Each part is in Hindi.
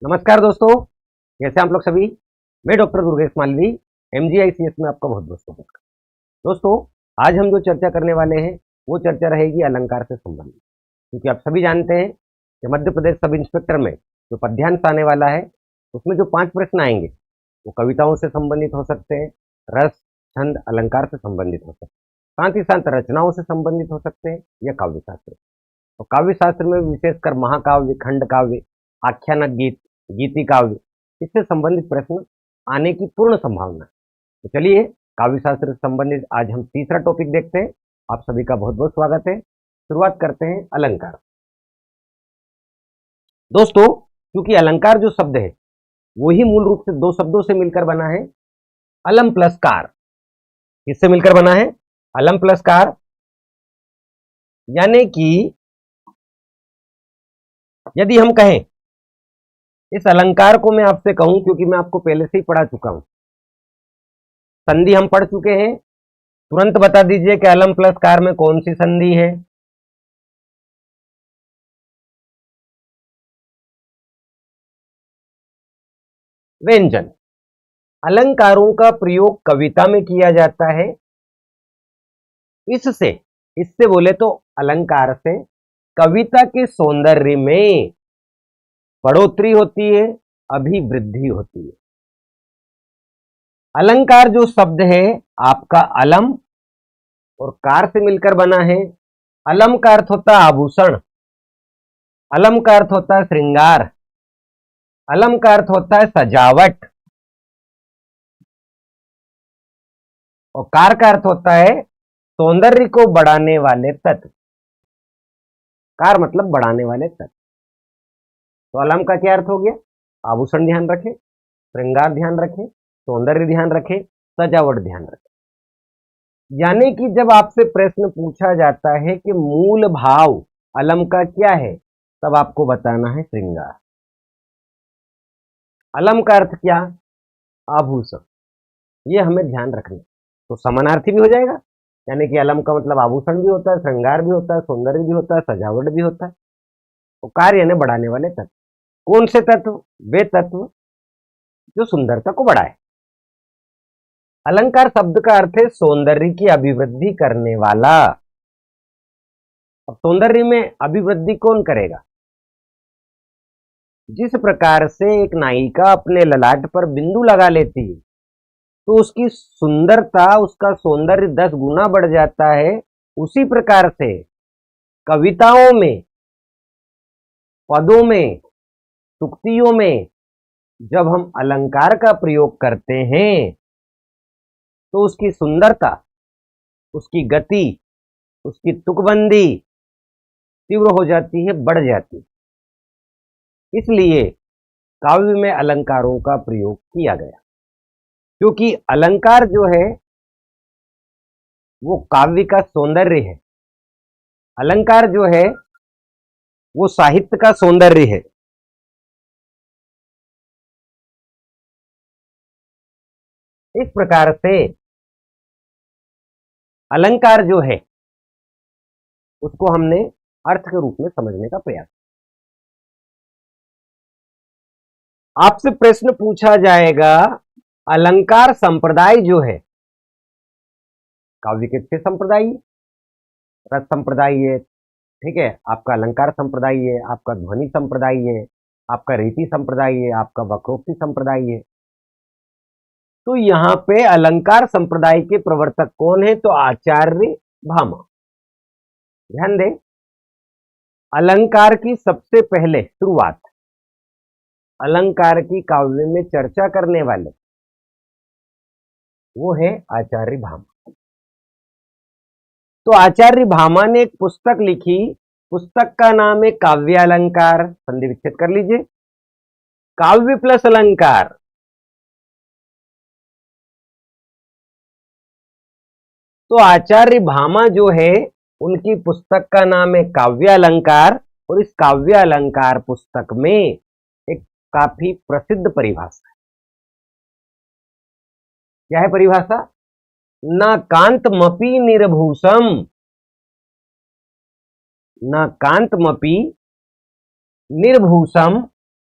नमस्कार दोस्तों, कैसे आप लोग सभी। मैं डॉक्टर दुर्गेश मालवी, MGICS में आपका बहुत बहुत स्वागत है। दोस्तों, आज हम जो चर्चा करने वाले हैं वो चर्चा रहेगी अलंकार से संबंधित, क्योंकि आप सभी जानते हैं कि मध्य प्रदेश सब इंस्पेक्टर में जो पद्यांश आने वाला है उसमें जो 5 प्रश्न आएंगे वो कविताओं से संबंधित हो सकते हैं, रस, छंद, अलंकार से संबंधित हो सकते हैं, साथ ही साथ रचनाओं से संबंधित हो सकते हैं या काव्य शास्त्र। तो काव्य शास्त्र में विशेषकर महाकाव्य, खंड काव्य, आख्यानक गीत, गीति काव्य, इससे संबंधित प्रश्न आने की पूर्ण संभावना है। तो चलिए काव्य शास्त्र से संबंधित आज हम तीसरा टॉपिक देखते हैं। आप सभी का बहुत बहुत स्वागत है। शुरुआत करते हैं अलंकार। दोस्तों, क्योंकि अलंकार जो शब्द है वही मूल रूप से दो शब्दों से मिलकर बना है, अलम प्लस कार। किससे मिलकर बना है? अलम प्लस कार। यानी कि यदि हम कहें, इस अलंकार को मैं आपसे कहूं, क्योंकि मैं आपको पहले से ही पढ़ा चुका हूं, संधि हम पढ़ चुके हैं। तुरंत बता दीजिए कि अलम प्लस कार में कौन सी संधि है। व्यंजन। अलंकारों का प्रयोग कविता में किया जाता है। इससे इससे बोले तो अलंकार से कविता के सौंदर्य में बढ़ोतरी होती है, अभिवृद्धि होती है। अलंकार जो शब्द है आपका अलम और कार से मिलकर बना है। अलम का अर्थ होता है आभूषण, अलम का अर्थ होता है श्रृंगार, अलम का अर्थ होता है सजावट, और कार का अर्थ होता है सौंदर्य को बढ़ाने वाले तत्व। कार मतलब बढ़ाने वाले तत्व। तो अलम का क्या अर्थ हो गया? आभूषण ध्यान रखें, श्रृंगार ध्यान रखें, सौंदर्य ध्यान रखें, सजावट ध्यान रखें। यानी कि जब आपसे प्रश्न पूछा जाता है कि मूल भाव अलम का क्या है, तब आपको बताना है श्रृंगार। अलम का अर्थ क्या? आभूषण। ये हमें ध्यान रखना। तो समानार्थी भी हो जाएगा, यानी कि अलम का मतलब आभूषण भी होता है, श्रृंगार भी होता है, सौंदर्य भी होता है, सजावट भी होता है। तो कार्य यानी बढ़ाने वाले तत्व। कौन से तत्व? वे तत्व जो सुंदरता को बढ़ाए। अलंकार शब्द का अर्थ है सौंदर्य की अभिवृद्धि करने वाला। अब सौंदर्य में अभिवृद्धि कौन करेगा? जिस प्रकार से एक नायिका अपने ललाट पर बिंदु लगा लेती है तो उसकी सुंदरता, उसका सौंदर्य 10 गुना बढ़ जाता है, उसी प्रकार से कविताओं में, पदों में, तुक्तियों में जब हम अलंकार का प्रयोग करते हैं तो उसकी सुंदरता, उसकी गति, उसकी तुकबंदी तीव्र हो जाती है, बढ़ जाती है। इसलिए काव्य में अलंकारों का प्रयोग किया गया, क्योंकि अलंकार जो है वो काव्य का सौंदर्य है। अलंकार जो है वो साहित्य का सौंदर्य है। इस प्रकार से अलंकार जो है उसको हमने अर्थ के रूप में समझने का प्रयास। आपसे प्रश्न पूछा जाएगा, अलंकार संप्रदाय जो है, काव्य के 6 संप्रदाय, रस संप्रदाय है, ठीक है, आपका अलंकार संप्रदाय है, आपका ध्वनि संप्रदाय है, आपका रीति संप्रदाय है, आपका वक्रोक्ति संप्रदाय है। तो यहां पे अलंकार संप्रदाय के प्रवर्तक कौन है? तो आचार्य भामा। ध्यान दें, अलंकार की सबसे पहले शुरुआत, अलंकार की काव्य में चर्चा करने वाले वो है आचार्य भामा। तो आचार्य भामा ने एक पुस्तक लिखी, पुस्तक का नाम है काव्य अलंकार। संधि विच्छेद कर लीजिए, काव्य प्लस अलंकार। तो आचार्य भामा जो है उनकी पुस्तक का नाम है काव्य अलंकार, और इस काव्य अलंकार पुस्तक में एक काफी प्रसिद्ध परिभाषा है। क्या है परिभाषा? न कांतमपि निर्भूषम, न कांतमपि निर्भूषम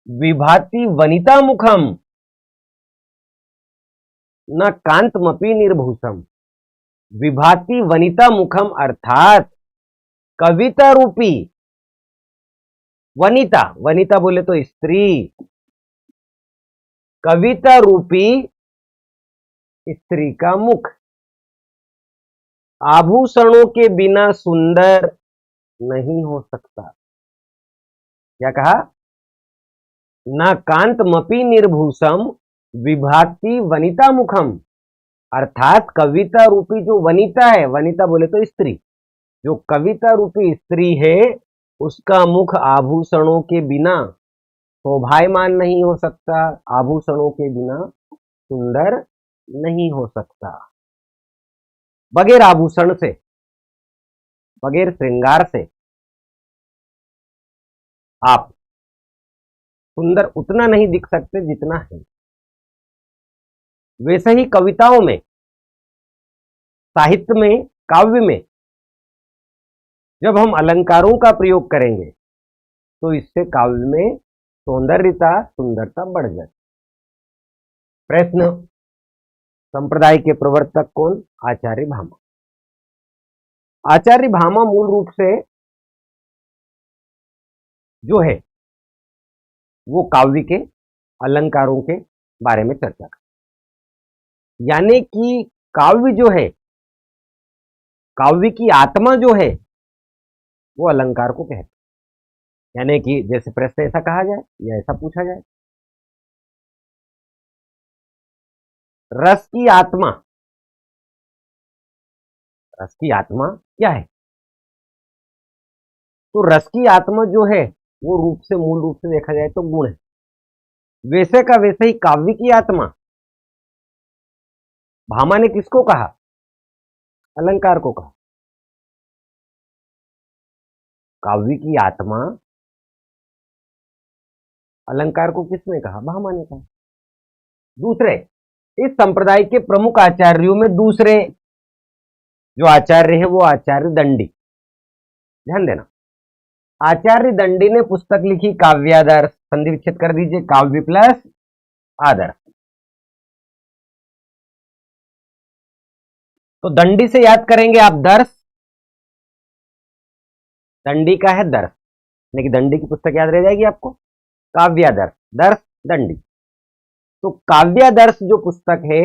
विभाति वनिता मुखम न कांतमपि निर्भूषम। विभाति वनिता मुखम अर्थात कविता रूपी वनिता, वनिता बोले तो स्त्री, कविता रूपी स्त्री का मुख आभूषणों के बिना सुंदर नहीं हो सकता। क्या कहा? न कांतमपि निर्भूषम विभाति वनिता मुखम, अर्थात कविता रूपी जो वनिता है, वनिता बोले तो स्त्री, जो कविता रूपी स्त्री है उसका मुख आभूषणों के बिना शोभायमान नहीं हो सकता, आभूषणों के बिना सुंदर नहीं हो सकता। बगैर आभूषण से, बगैर श्रृंगार से आप सुंदर उतना नहीं दिख सकते जितना है। वैसे ही कविताओं में, साहित्य में, काव्य में जब हम अलंकारों का प्रयोग करेंगे तो इससे काव्य में सौंदर्यता, सुंदरता बढ़ जाती। प्रश्न, संप्रदाय के प्रवर्तक कौन? आचार्य भामा। आचार्य भामा मूल रूप से जो है वो काव्य के अलंकारों के बारे में चर्चा कर, यानी कि काव्य जो है, काव्य की आत्मा जो है वो अलंकार को कहते, यानी कि जैसे प्रश्न ऐसा कहा जाए या ऐसा पूछा जाए, रस की आत्मा, रस की आत्मा क्या है? तो रस की आत्मा जो है वो रूप से, मूल रूप से देखा जाए तो गुण है। वैसे का वैसे ही काव्य की आत्मा, भामा ने किसको कहा? अलंकार को कहा। काव्य की आत्मा अलंकार को किसने कहा? भामा ने कहा। दूसरे, इस संप्रदाय के प्रमुख आचार्यों में दूसरे जो आचार्य है वो आचार्य दंडी। ध्यान देना, आचार्य दंडी ने पुस्तक लिखी काव्यादर्श। संधि विच्छेद कर दीजिए, काव्य प्लस आदर्श। तो दंडी से याद करेंगे आप दर्श, दंडी का है दर्श, लेकिन दंडी की पुस्तक याद रह जाएगी आपको, काव्यादर्श, दर्श दंडी। तो काव्यादर्श जो पुस्तक है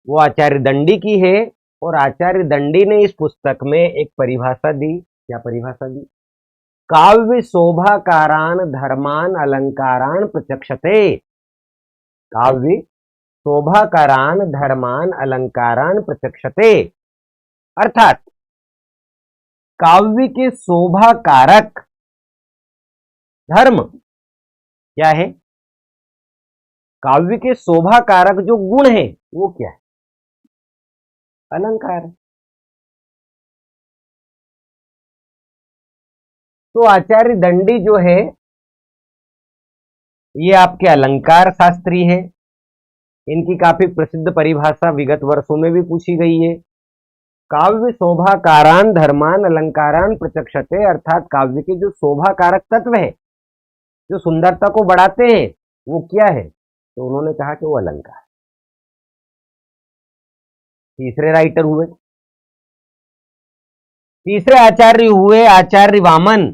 वो आचार्य दंडी की है, और आचार्य दंडी ने इस पुस्तक में एक परिभाषा दी। क्या परिभाषा दी? काव्य शोभाकारान धर्मान अलंकारान प्रचक्षते। काव्य शोभाकारान धर्मान अलंकारान प्रचक्षते, अर्थात काव्य के शोभाकारक धर्म क्या है? काव्य के शोभाकारक जो गुण है वो क्या है? अलंकार। तो आचार्य दंडी जो है ये आपके अलंकार शास्त्री है। इनकी काफी प्रसिद्ध परिभाषा विगत वर्षों में भी पूछी गई है। काव्य शोभाकारान धर्मान अलंकारान प्रचक्षते, अर्थात काव्य के जो शोभाकारक तत्व है, जो सुंदरता को बढ़ाते हैं, वो क्या है? तो उन्होंने कहा कि वो अलंकार। तीसरे राइटर हुए, तीसरे आचार्य हुए आचार्य वामन,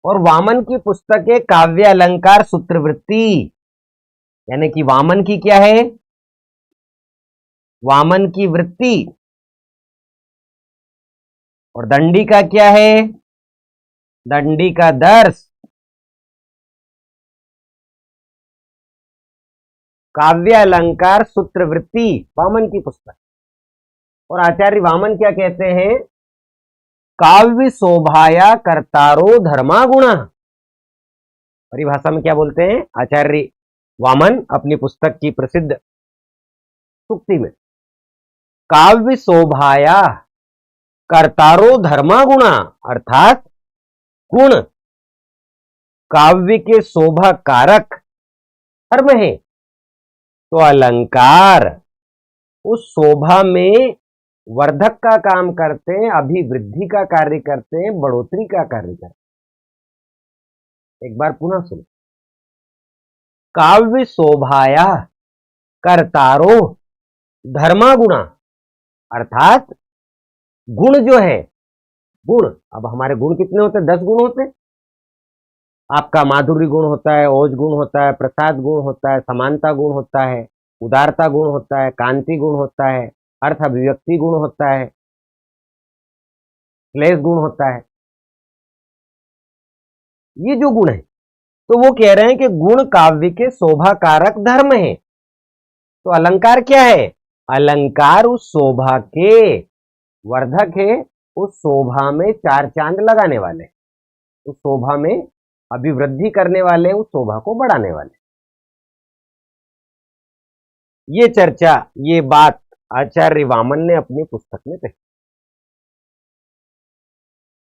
और वामन की पुस्तक है काव्य अलंकार सूत्रवृत्ति। यानी कि वामन की क्या है? वामन की वृत्ति। और दंडी का क्या है? दंडी का दर्श। काव्य अलंकार सूत्रवृत्ति वामन की पुस्तक। और आचार्य वामन क्या कहते हैं? काव्य शोभाया कर्तारो धर्मा गुणा। परिभाषा में क्या बोलते हैं आचार्य वामन अपनी पुस्तक की प्रसिद्ध सूक्ति में? काव्य शोभाया कर्तारो धर्मा गुणा, अर्थात गुण काव्य के शोभा कारक धर्म है, तो अलंकार उस शोभा में वर्धक का काम करते हैं, अभिवृद्धि का कार्य करते हैं, बढ़ोतरी का कार्य करते हैं। एक बार पुनः सुनो, काव्य शोभाया कर्तारो धर्मा गुणा, अर्थात गुण जो है, गुण, अब हमारे गुण कितने होते हैं? 10 गुण होते हैं। आपका माधुर्य गुण होता है, ओज गुण होता है, प्रसाद गुण होता है, समानता गुण होता है, उदारता गुण होता है, कांति गुण होता है, अर्थ अभिव्यक्ति गुण होता है, क्लेश गुण होता है। ये जो गुण है, तो वो कह रहे हैं कि गुण काव्य के शोभा कारक धर्म है। तो अलंकार क्या है? अलंकार उस शोभा के वर्धक है, उस शोभा में 4 चांद लगाने वाले, उस शोभा में अभिवृद्धि करने वाले, उस शोभा को बढ़ाने वाले। ये चर्चा, ये बात आचार्य वामन ने अपनी पुस्तक में कही।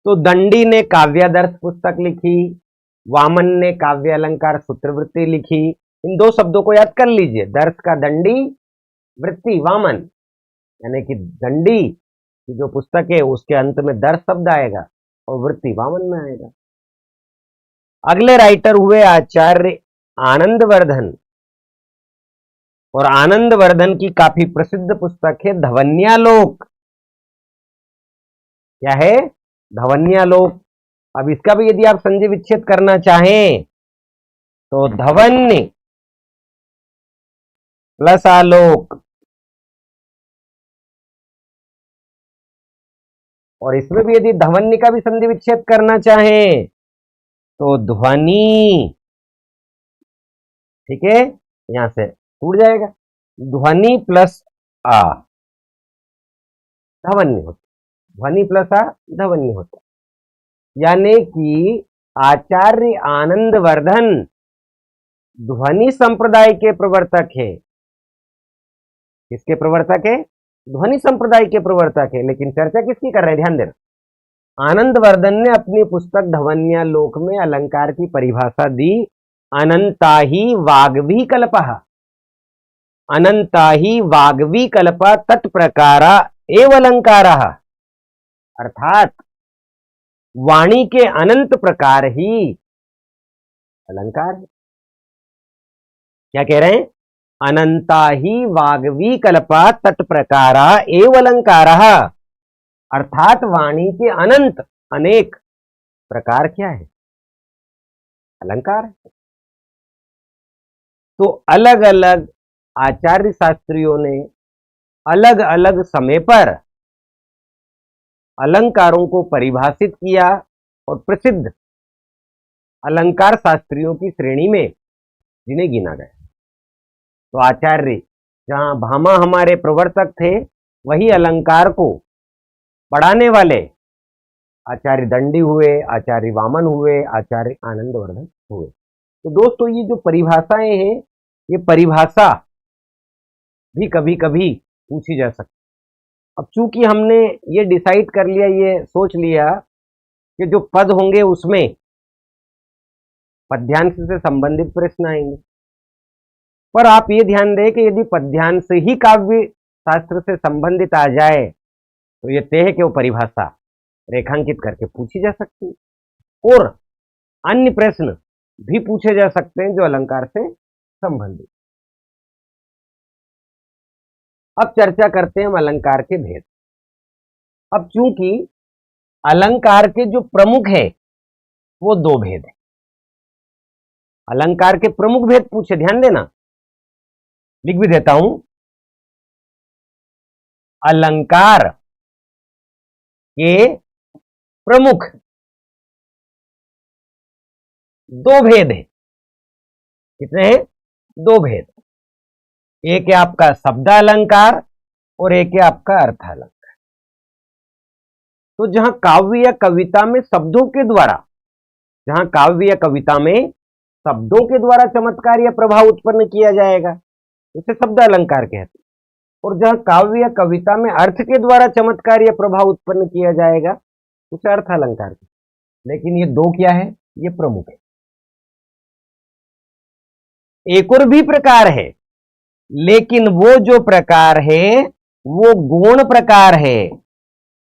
तो दंडी ने काव्यादर्श पुस्तक लिखी, वामन ने काव्य अलंकार सूत्रवृत्ति लिखी। इन 2 शब्दों को याद कर लीजिए, दर्श का दंडी, वृत्ति वामन, यानी कि दंडी की जो पुस्तक है उसके अंत में दर्श शब्द आएगा और वृत्ति वामन में आएगा। अगले राइटर हुए आचार्य आनंदवर्धन, और आनंदवर्धन की काफी प्रसिद्ध पुस्तक है धवन्यालोक। क्या है? धवन्यालोक। अब इसका भी यदि आप संधि विच्छेद करना चाहें तो धवन्य प्लस आलोक, और इसमें भी यदि धवन्य का भी संधि विच्छेद करना चाहें तो ध्वनि, ठीक है, यहां से टूट जाएगा, ध्वनि प्लस आ धवन्य होता, ध्वनि प्लस आ धवन्य होता। यानी कि आचार्य आनंदवर्धन ध्वनि संप्रदाय के प्रवर्तक है। किसके प्रवर्तक है? ध्वनि संप्रदाय के प्रवर्तक है। लेकिन चर्चा किसकी कर रहे हैं? ध्यान देना। आनंदवर्धन ने अपनी पुस्तक धवन्यालोक में अलंकार की परिभाषा दी, अनंता ही वाग्वी कल्पः, अनंता ही वाग्वी कल्पा तत्प्रकारा एव अलंकारः, अर्थात वाणी के अनंत प्रकार ही अलंकार है। क्या कह रहे हैं? अनंता ही वाग्वी कल्पा तत्प्रकारा एव अलंकारः, अर्थात वाणी के अनंत अनेक प्रकार क्या है? अलंकार है। तो अलग अलग आचार्य शास्त्रियों ने अलग अलग समय पर अलंकारों को परिभाषित किया और प्रसिद्ध अलंकार शास्त्रियों की श्रेणी में जिन्हें गिना गया। तो आचार्य, जहां भामा हमारे प्रवर्तक थे, वही अलंकार को बढ़ाने वाले आचार्य दंडी हुए, आचार्य वामन हुए, आचार्य आनंदवर्धन हुए। तो दोस्तों, ये जो परिभाषाएं हैं, ये परिभाषा भी कभी कभी पूछी जा सकती। अब चूंकि हमने ये डिसाइड कर लिया, ये सोच लिया कि जो पद होंगे उसमें पद्यांश से संबंधित प्रश्न आएंगे, पर आप ये ध्यान दें कि यदि पद्यांश ही काव्य शास्त्र से संबंधित आ जाए तो ये तय है कि वो परिभाषा रेखांकित करके पूछी जा सकती है, और अन्य प्रश्न भी पूछे जा सकते हैं जो अलंकार से संबंधित। अब चर्चा करते हैं हम अलंकार के भेद। अब चूंकि अलंकार के जो प्रमुख है वो 2 भेद है। अलंकार के प्रमुख भेद पूछे, ध्यान देना, लिख भी देता हूं। अलंकार के प्रमुख 2 भेद है। कितने हैं? 2 भेद। एक है आपका शब्द अलंकार और एक है आपका अर्थ अलंकार। तो जहां काव्य या कविता में शब्दों के द्वारा, जहां काव्य या कविता में शब्दों के द्वारा चमत्कार या प्रभाव उत्पन्न किया जाएगा उसे शब्द अलंकार कहते हैं, और जहां काव्य या कविता में अर्थ के द्वारा चमत्कार या प्रभाव उत्पन्न किया जाएगा उसे अर्थ अलंकार कहते हैं। लेकिन ये 2 क्या है? ये प्रमुख है। एक और भी प्रकार है, लेकिन वो जो प्रकार है वो गौण प्रकार है।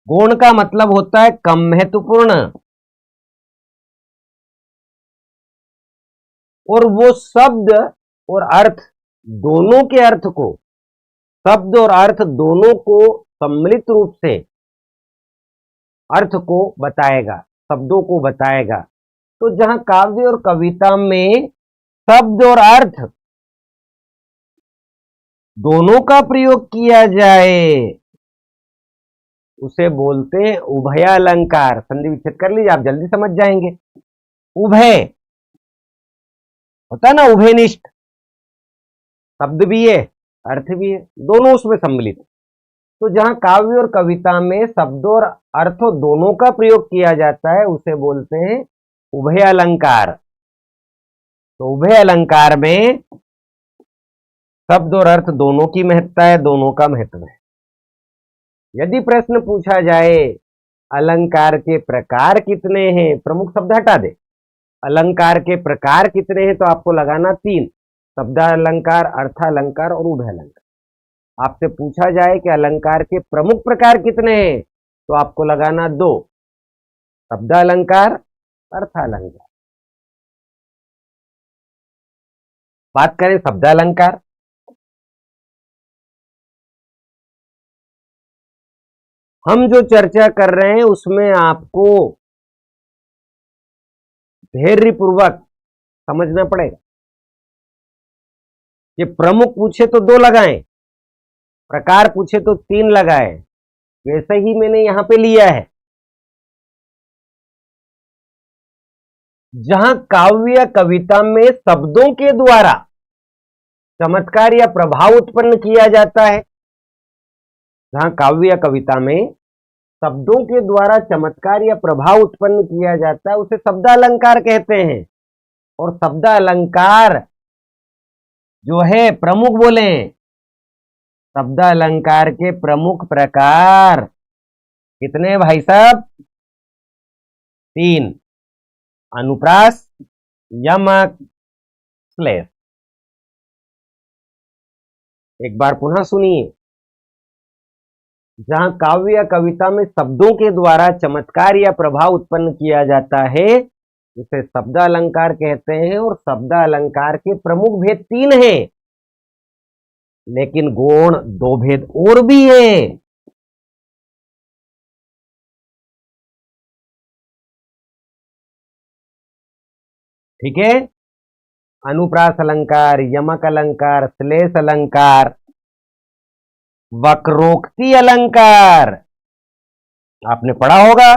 गौण का मतलब होता है कम महत्वपूर्ण, और वो शब्द और अर्थ दोनों के अर्थ को, शब्द और अर्थ दोनों को सम्मिलित रूप से अर्थ को बताएगा, शब्दों को बताएगा। तो जहां काव्य और कविता में शब्द और अर्थ दोनों का प्रयोग किया जाए उसे बोलते हैं उभयालंकार। संधि विच्छेद कर लीजिए, आप जल्दी समझ जाएंगे। उभय होता है ना, उभयनिष्ठ, शब्द भी है अर्थ भी है, दोनों उसमें सम्मिलित। तो जहां काव्य और कविता में शब्दों और अर्थों दोनों का प्रयोग किया जाता है उसे बोलते हैं उभय अलंकार। तो उभय अलंकार में शब्द और अर्थ दोनों की महत्ता है, दोनों का महत्व है। यदि प्रश्न पूछा जाए अलंकार के प्रकार कितने हैं, प्रमुख शब्द हटा दे, अलंकार के प्रकार कितने हैं, तो आपको लगाना 3, शब्दालंकार, अर्थालंकार और उभय अलंकार। आपसे पूछा जाए कि अलंकार के प्रमुख प्रकार कितने हैं, तो आपको लगाना 2, शब्दालंकार, अर्थालंकार। बात करें शब्दालंकार, हम जो चर्चा कर रहे हैं उसमें आपको धैर्यपूर्वक समझना पड़ेगा कि प्रमुख पूछे तो 2 लगाएं, प्रकार पूछे तो 3 लगाए, वैसे ही मैंने यहां पे लिया है। जहां काव्य या कविता में शब्दों के द्वारा चमत्कार या प्रभाव उत्पन्न किया जाता है, जहां काव्य या कविता में शब्दों के द्वारा चमत्कार या प्रभाव उत्पन्न किया जाता है उसे शब्दालंकार कहते हैं। और शब्दालंकार जो है प्रमुख बोले, शब्दालंकार के प्रमुख प्रकार कितने भाई साहब? 3, अनुप्रास, यमक, श्लेष। एक बार पुनः सुनिए, जहां काव्य या कविता में शब्दों के द्वारा चमत्कार या प्रभाव उत्पन्न किया जाता है उसे शब्दालंकार कहते हैं। और शब्दालंकार के प्रमुख भेद 3 हैं, लेकिन गौण 2 भेद और भी हैं। ठीक है, अनुप्रास अलंकार, यमक अलंकार, श्लेष अलंकार, वक्रोक्ति अलंकार आपने पढ़ा होगा,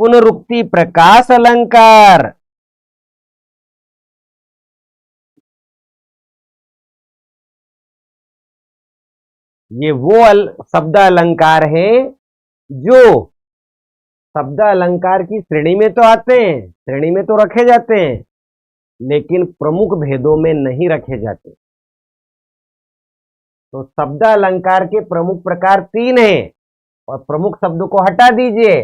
पुनरुक्ति प्रकाश अलंकार, ये वो शब्द अलंकार हैं जो शब्द अलंकार की श्रेणी में तो आते हैं, श्रेणी में तो रखे जाते हैं, लेकिन प्रमुख भेदों में नहीं रखे जाते। तो शब्द अलंकार के प्रमुख प्रकार 3 हैं और प्रमुख शब्दों को हटा दीजिए।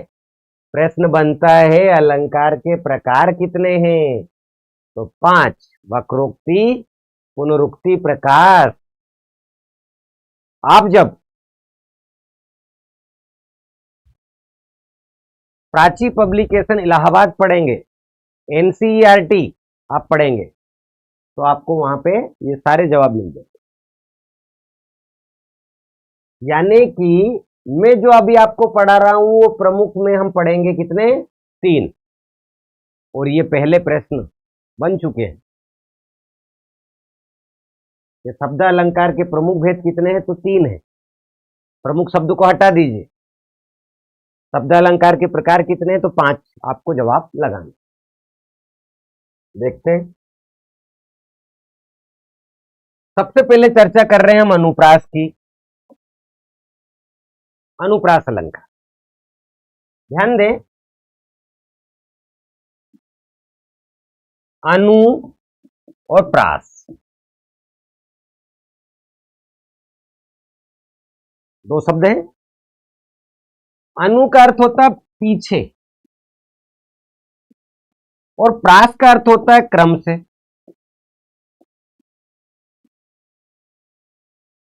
प्रश्न बनता है अलंकार के प्रकार कितने हैं, तो 5, वक्रोक्ति, पुनरुक्ति, प्रकाश। आप जब प्राची पब्लिकेशन इलाहाबाद पढ़ेंगे, एनसीईआरटी आप पढ़ेंगे, तो आपको वहां पे ये सारे जवाब मिल जाएंगे। यानी कि मैं जो अभी आपको पढ़ा रहा हूं वो प्रमुख में हम पढ़ेंगे कितने? 3, और ये पहले प्रश्न बन चुके हैं। ये शब्द अलंकार के प्रमुख भेद कितने हैं, तो 3 है। प्रमुख शब्द को हटा दीजिए। शब्द अलंकार के प्रकार कितने हैं, तो 5, आपको जवाब लगाना। देखते हैं, सबसे पहले चर्चा कर रहे हैं हम अनुप्रास की। अनुप्रास अलंकार, ध्यान दें, अनु और प्रास 2 शब्द हैं। अनु का अर्थ होता है पीछे और प्रास का अर्थ होता है क्रम से।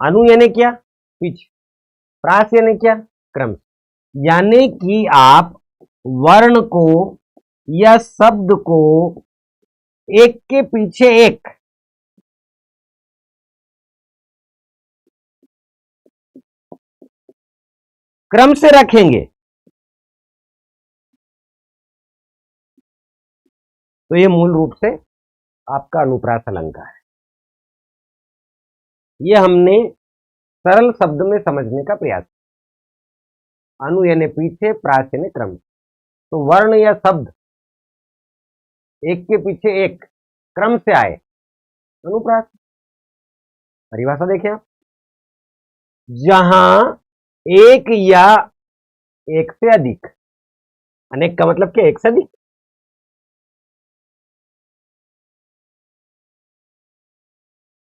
अनु यानी क्या? पीछे। प्रास यानी क्या? क्रम। यानी कि आप वर्ण को या शब्द को एक के पीछे एक क्रम से रखेंगे तो ये मूल रूप से आपका अनुप्रास अलंकार है। ये हमने सरल शब्द में समझने का प्रयास किया। अनु यानी पीछे, प्रास यानी क्रम। तो वर्ण या शब्द एक के पीछे एक क्रम से आए, अनुप्रास। परिभाषा देखें आप, जहां एक या एक से अधिक, अनेक का मतलब क्या, एक से अधिक,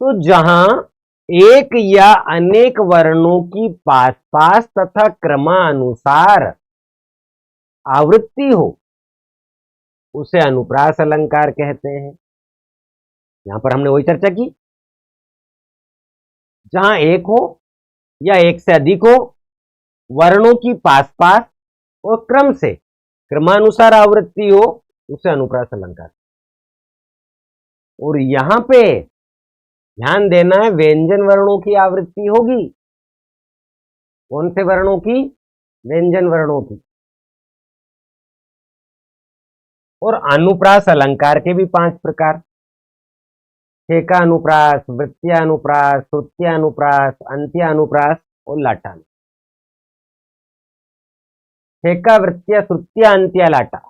तो जहां एक या अनेक वर्णों की पास पास तथा क्रमानुसार आवृत्ति हो उसे अनुप्रास अलंकार कहते हैं। यहां पर हमने वही चर्चा की, जहां एक हो या एक से अधिक हो, वर्णों की पास पास और क्रम से क्रमानुसार आवृत्ति हो, उसे अनुप्रास अलंकार। और यहां पे ध्यान देना है, व्यंजन वर्णों की आवृत्ति होगी। कौन से वर्णों की? व्यंजन वर्णों की। और अनुप्रास अलंकार के भी 5 प्रकार, ठेका अनुप्रास, वृत्तीय अनुप्रास, श्रुत्य अनुप्रास, अंत्य अनुप्रास और लाटा। ठेका, वृत्तीय, श्रुत्य, अंत्य, लाटा,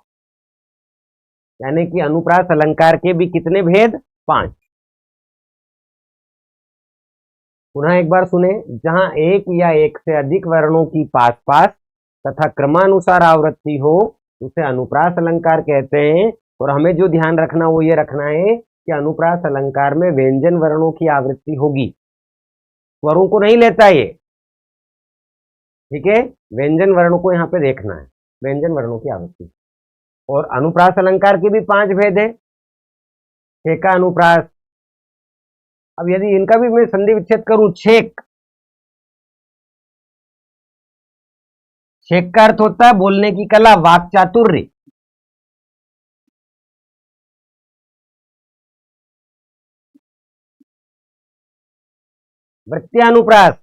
यानी कि अनुप्रास अलंकार के भी कितने भेद? 5। पुनः एक बार सुने, जहां एक या एक से अधिक वर्णों की पास पास तथा क्रमानुसार आवृत्ति हो उसे अनुप्रास अलंकार कहते हैं। और हमें जो ध्यान रखना वो ये रखना है कि अनुप्रास अलंकार में व्यंजन वर्णों की आवृत्ति होगी, स्वरों को नहीं लेता ये, ठीक है। व्यंजन वर्णों को यहां पे देखना है, व्यंजन वर्णों की आवृत्ति। और अनुप्रास अलंकार के भी 5 भेद है। ठेका अनुप्रास, अब यदि इनका भी मैं संधि विच्छेद करूं, छेक, छेक का अर्थ होता है बोलने की कला, वाक चातुर्य। वृत्त्यानुप्रास,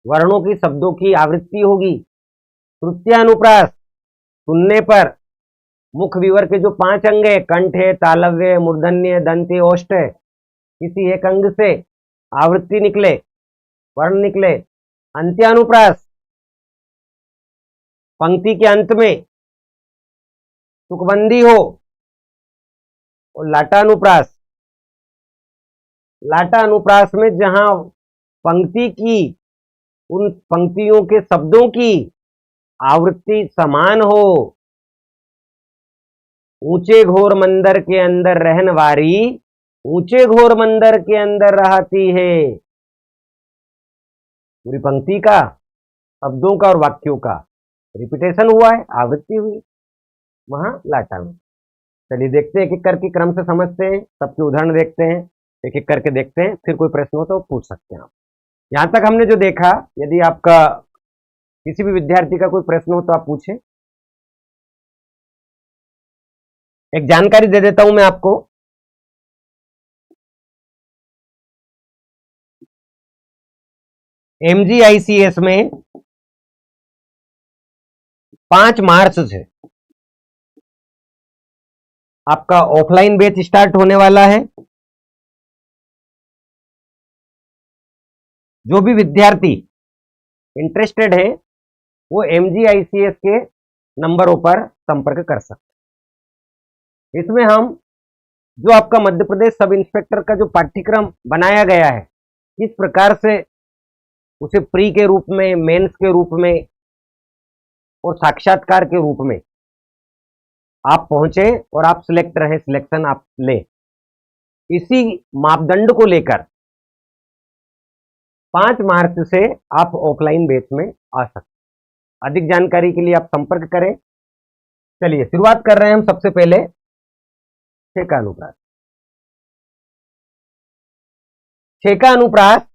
वर्णों की शब्दों की आवृत्ति होगी। श्रुत्यानुप्रास, सुनने पर मुख विवर के जो 5 अंग है, कंठ है, तालव्य, मूर्धन्य, दंत, ओष्ठ है, किसी एक अंग से आवृत्ति निकले, वर्ण निकले। अंत्यानुप्रास, पंक्ति के अंत में तुकबंदी हो। और लाटानुप्रास, लाटा अनुप्रास में जहां पंक्ति की, उन पंक्तियों के शब्दों की आवृत्ति समान हो। ऊंचे घोर मंदिर के अंदर रहन वारी, ऊंचे घोर मंदिर के अंदर रहती है। पूरी पंक्ति का, शब्दों का और वाक्यों का रिपीटेशन हुआ है, आवृत्ति हुई, वहां लाटा में। चलिए देखते हैं, एक एक करके क्रम से समझते हैं, सबके उदाहरण देखते हैं, एक एक करके देखते हैं, फिर कोई प्रश्न हो तो पूछ सकते हैं आप। यहां तक हमने जो देखा, यदि आपका किसी भी विद्यार्थी का कोई प्रश्न हो तो आप पूछें। एक जानकारी दे देता हूं मैं आपको, MGICS में 5 मार्च से आपका ऑफलाइन बैच स्टार्ट होने वाला है। जो भी विद्यार्थी इंटरेस्टेड है वो MGICS के नंबरों पर संपर्क कर सकते। इसमें हम जो आपका मध्य प्रदेश सब इंस्पेक्टर का जो पाठ्यक्रम बनाया गया है, किस प्रकार से उसे प्री के रूप में, मेंस के रूप में और साक्षात्कार के रूप में आप पहुंचे और आप सिलेक्ट रहे, सिलेक्शन आप ले, इसी मापदंड को लेकर 5 मार्च से आप ऑफलाइन बैच में आ सकते। अधिक जानकारी के लिए आप संपर्क करें। चलिए शुरुआत कर रहे हैं हम सबसे पहले ठेका अनुप्रास। ठेका अनुप्रास,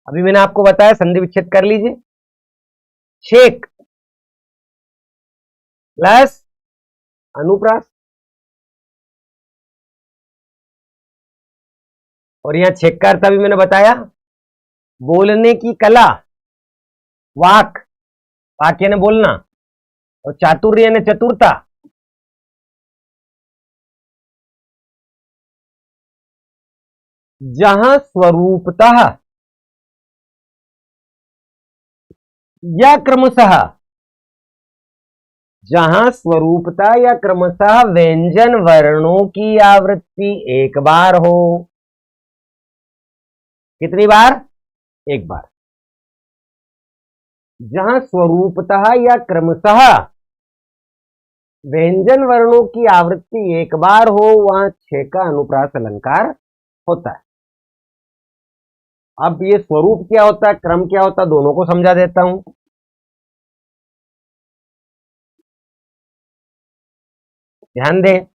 अभी मैंने आपको बताया, संधि विच्छेद कर लीजिए। छेक प्लस अनुप्रास, और यहां छेक का अर्थ अभी मैंने बताया, बोलने की कला, वाक पाक यानी बोलना, और चातुर्य यानी चतुरता। जहां स्वरूपतः या क्रमशः, जहां स्वरूपतः या क्रमशः व्यंजन वर्णों की आवृत्ति एक बार हो। कितनी बार? एक बार। जहां स्वरूपतः या क्रमशः व्यंजन वर्णों की आवृत्ति एक बार हो, वहां छह का अनुप्रास अलंकार होता है। अब ये स्वरूप क्या होता है, क्रम क्या होता है, दोनों को समझा देता हूं। ध्यान दें।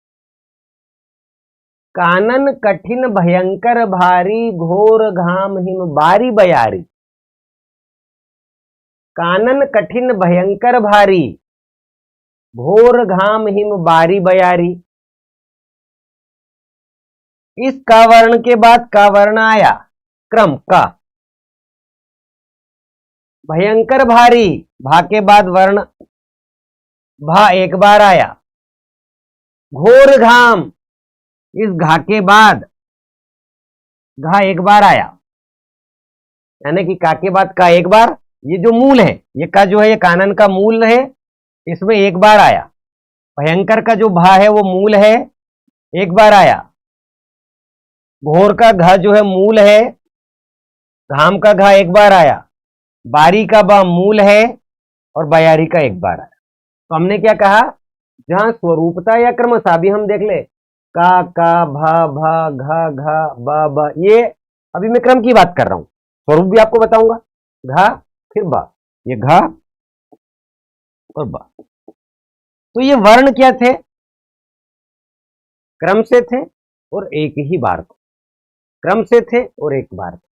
कानन कठिन भयंकर भारी, घोर घाम हिम बारी बयारी। कानन कठिन भयंकर भारी, घोर घाम हिम बारी बयारी। इस का वर्ण के बाद का वर्ण आया, क्रम का। भयंकर भारी, भा के बाद वर्ण भा एक बार आया। घोर घाम, इस घा के बाद घा एक बार आया, यानी कि का के बाद का एक बार। ये जो मूल है, ये का जो है, ये कानन का मूल है, इसमें एक बार आया। भयंकर का जो भा है वो मूल है, एक बार आया। घोर का घा जो है मूल है, घाम का घा एक बार आया। बारी का बा मूल है, और बयारी का एक बार आया। तो हमने क्या कहा, जहां स्वरूपता या क्रमशः, अभी हम देख ले, का भा भा घा घा बा बा, ये अभी मैं क्रम की बात कर रहा हूं, स्वरूप भी आपको बताऊंगा। घा फिर बा, ये घा और बा। तो ये वर्ण क्या थे, क्रम से थे और एक ही बार थे, क्रम से थे और एक बार थे।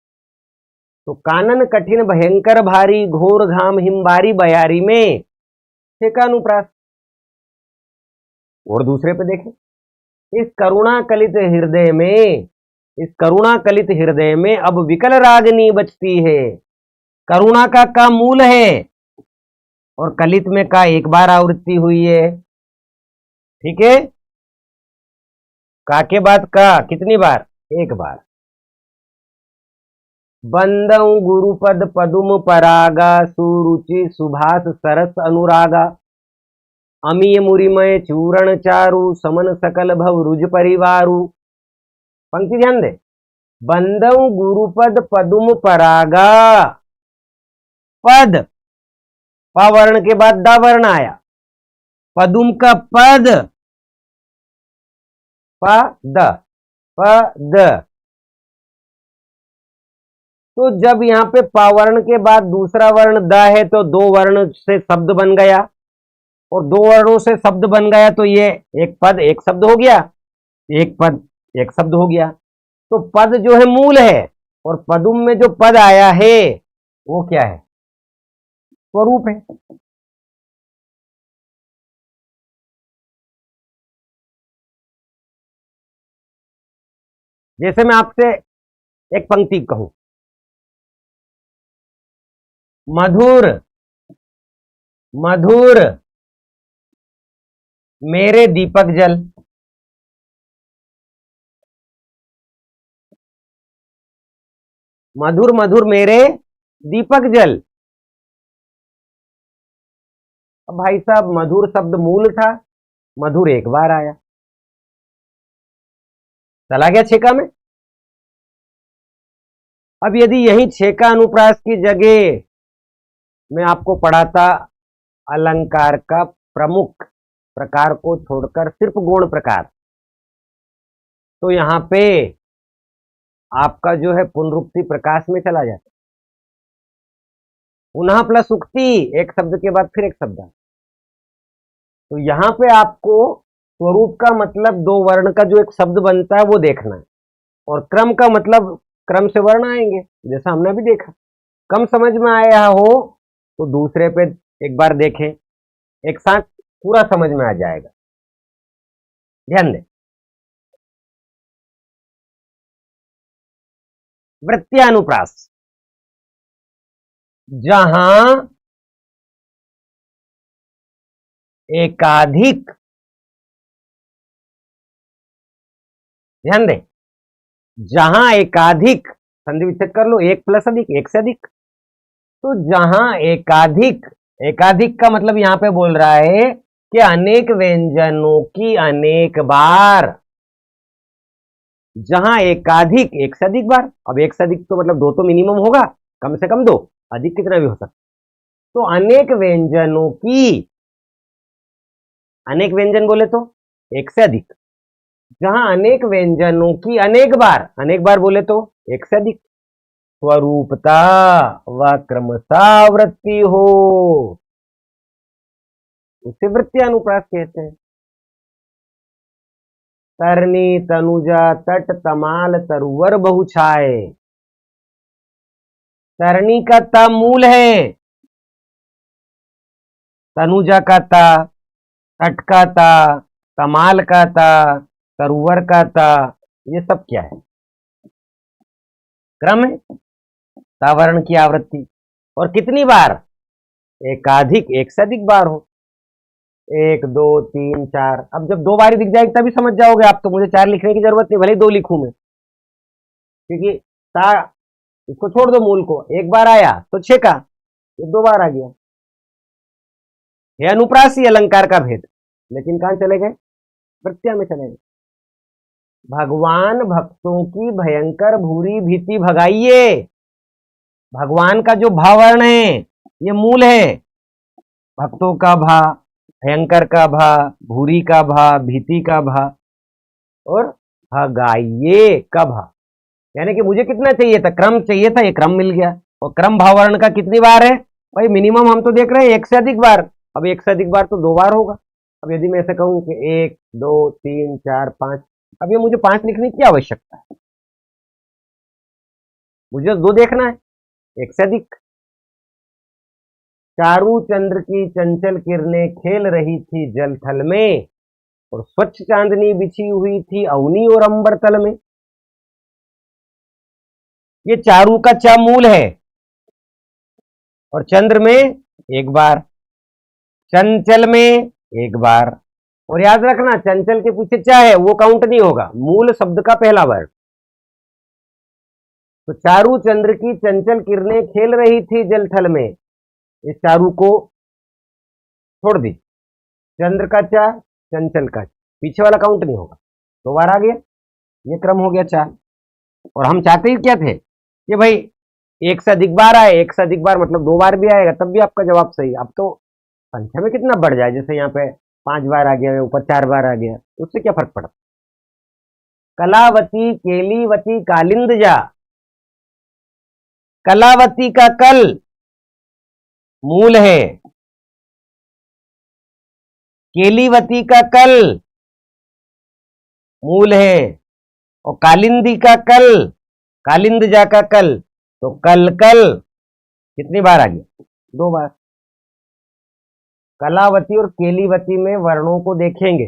तो कानन कठिन भयंकर भारी, घोर घाम हिमबारी बयारी में छह का अनुप्रास। और दूसरे पे देखें, इस करुणा कलित हृदय में, इस करुणा कलित हृदय में अब विकल रागनी बचती है। करुणा का मूल है, और कलित में का एक बार आवृत्ति हुई है। ठीक है, का के बाद का कितनी बार? एक बार। बंदौ गुरुपद पदुम परागा, सुरुचि सुभाष सरस अनुरागा। अमीय मुरिमय चूरण चारु, समन सकल भव रुज परिवारु। पंक्ति ध्यान दे। बंदौ गुरुपद पदुम परागा, पद, प वर्ण के बाद द वर्ण आया। पदुम का पद, पद, पद। तो जब यहां पे प वर्ण के बाद दूसरा वर्ण द है, तो दो वर्ण से शब्द बन गया, और दो वर्णों से शब्द बन गया, तो ये एक पद एक शब्द हो गया, एक पद एक शब्द हो गया। तो पद जो है मूल है, और पदुम में जो पद आया है वो क्या है? स्वरूप है। जैसे मैं आपसे एक पंक्ति कहूं, मधुर मधुर मेरे दीपक जल। मधुर मधुर मेरे दीपक जल। अब भाई साहब, मधुर शब्द मूल था, मधुर एक बार आया, चला गया छेका में। अब यदि यही छेका अनुप्रास की जगह मैं आपको पढ़ाता अलंकार का प्रमुख प्रकार को छोड़कर सिर्फ गुण प्रकार, तो यहां पे आपका जो है पुनरुक्ति प्रकाश में चला जाता, पुनः प्लस उक्ति, एक शब्द के बाद फिर एक शब्द। तो यहां पे आपको स्वरूप का मतलब दो वर्ण का जो एक शब्द बनता है वो देखना है, और क्रम का मतलब क्रम से वर्ण आएंगे, जैसा हमने अभी देखा। कम समझ में आया हो तो दूसरे पे एक बार देखें, एक साथ पूरा समझ में आ जाएगा। ध्यान दें। वृत्त्यानुप्रास, जहां एकाधिक, ध्यान दें, जहां एकाधिक, संधि विच्छेद कर लो, एक प्लस अधिक, एक से अधिक, तो जहां एकाधिक, एकाधिक का मतलब यहां पे बोल रहा है कि अनेक व्यंजनों की अनेक बार, जहां एकाधिक, एक से अधिक बार, अब एक से अधिक तो मतलब दो तो मिनिमम होगा, कम से कम दो, अधिक कितना भी हो सकता, तो अनेक व्यंजनों की, अनेक व्यंजन बोले तो एक से अधिक, जहां अनेक व्यंजनों की अनेक बार बोले तो एक से अधिक, स्वरूपता व क्रमशः वृत्ति हो, उसे वृत्त्यानुप्रास कहते हैं। तरनी तनुजा तट तमाल तरुवर बहुछाए, तरनी का ता मूल है, तनुजा का ता, तट का ता, तमाल का ता, तरुवर का ता, ये सब क्या है? क्रम है, तावरण की आवृत्ति, और कितनी बार? एकाधिक, एक से अधिक बार हो, एक दो तीन चार, अब जब दो बारी दिख जाएगी तभी समझ जाओगे आप, तो मुझे चार लिखने की जरूरत नहीं, भले ही दो लिखूं मैं, क्योंकि ता, इसको छोड़ दो, मूल को, एक बार आया तो छह का, ये दो बार आ गया, ये अनुप्रासी अलंकार का भेद, लेकिन कहां चले गए? प्रत्यय में चले गए। भगवान भक्तों की भयंकर भूरी भीति भगाइए, भगवान का जो भावर्ण है ये मूल है, भक्तों का भा, भयंकर का भा, भूरी का भा, भीति का भा, और भगाइए का भा, यानी कि मुझे कितना चाहिए था? क्रम चाहिए था, ये क्रम मिल गया, और क्रम भाववर्ण का कितनी बार है भाई? मिनिमम हम तो देख रहे हैं एक से अधिक बार, अब एक से अधिक बार तो दो बार होगा, अब यदि मैं ऐसे कहूं कि एक दो तीन चार पांच, अब ये मुझे पांच लिखने की आवश्यकता है, मुझे दो देखना है, एक से अधिक। चारू चंद्र की चंचल किरणें खेल रही थी जल थल में, और स्वच्छ चांदनी बिछी हुई थी अवनी और अंबर तल में, ये चारू का चा मूल है, और चंद्र में एक बार, चंचल में एक बार, और याद रखना चंचल के पीछे चा है वो काउंट नहीं होगा, मूल शब्द का पहला वर्ड। तो चारू चंद्र की चंचल किरणें खेल रही थी जल थल में, इस चारू को छोड़ दी, चंद्र का चा, चंचल का चा, पीछे वाला काउंट नहीं होगा, दो बार आ गया, ये क्रम हो गया चार। और हम चाहते ही क्या थे कि भाई एक से अधिक बार आए, एक से अधिक बार मतलब दो बार भी आएगा तब भी आपका जवाब सही, अब तो संख्या में कितना बढ़ जाए, जैसे यहाँ पे पांच बार आ गया, ऊपर चार बार आ गया, उससे क्या फर्क पड़ता? कलावती केलीवती कालिंद जा, कलावती का कल मूल है, केलीवती का कल मूल है, और कालिंदी का कल, कालिंद जा का कल, तो कल कल कितनी बार आ गया? दो बार। कलावती और केलीवती में वर्णों को देखेंगे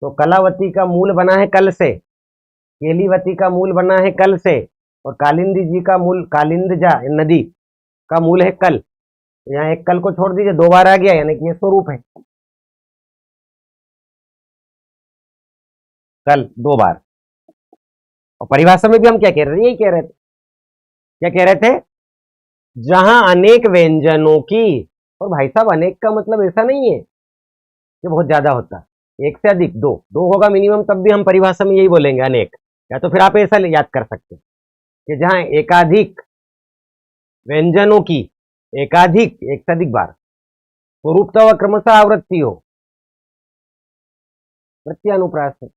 तो कलावती का मूल बना है कल से, केलीवती का मूल बना है कल से, और कालिंदी जी का मूल, कालिंद जा नदी का मूल है कल, यहाँ एक कल को छोड़ दीजिए, दो बार आ गया, यानी कि ये स्वरूप है, कल दो बार। और परिभाषा में भी हम क्या कह रहे थे? यही कह रहे थे, क्या कह रहे थे? जहां अनेक व्यंजनों की, और भाई साहब अनेक का मतलब ऐसा नहीं है कि बहुत ज्यादा होता है, एक से अधिक, दो दो होगा मिनिमम, तब भी हम परिभाषा में यही बोलेंगे अनेक, या तो फिर आप ऐसा याद कर सकते हैं कि जहां एकाधिक व्यंजनों की, एकाधिक, एक से अधिक बार, स्वरूपता व क्रमशः आवृत्ति हो, प्रत्यानुप्रास है।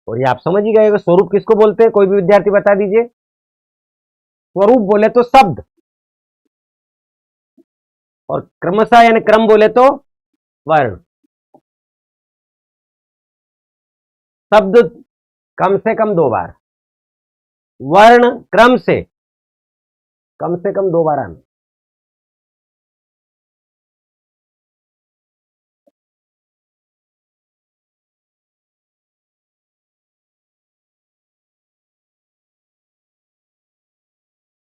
और ये आप समझ ही गए, स्वरूप किसको बोलते हैं? कोई भी विद्यार्थी बता दीजिए। स्वरूप बोले तो शब्द, और क्रमशः यानी क्रम बोले तो वर्ण। शब्द कम से कम दो बार, वर्ण क्रम से कम दो बार आना।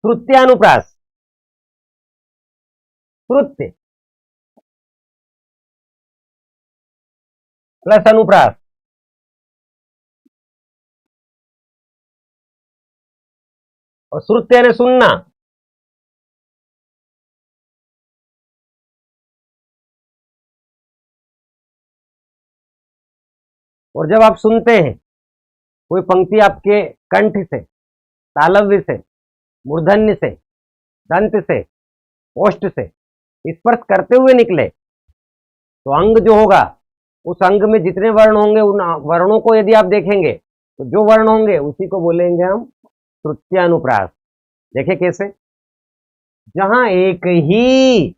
श्रुत्यानुप्रास, श्रुत्य प्लस अनुप्रास, और श्रुत्य यानी सुनना, और जब आप सुनते हैं कोई पंक्ति आपके कंठ से, तालव्य से, मूर्धन्य से, दंत से, ओष्ठ से स्पर्श करते हुए निकले, तो अंग जो होगा उस अंग में जितने वर्ण होंगे उन वर्णों को यदि आप देखेंगे तो जो वर्ण होंगे उसी को बोलेंगे हम श्रुत्यानुप्रास। देखे कैसे? जहां एक ही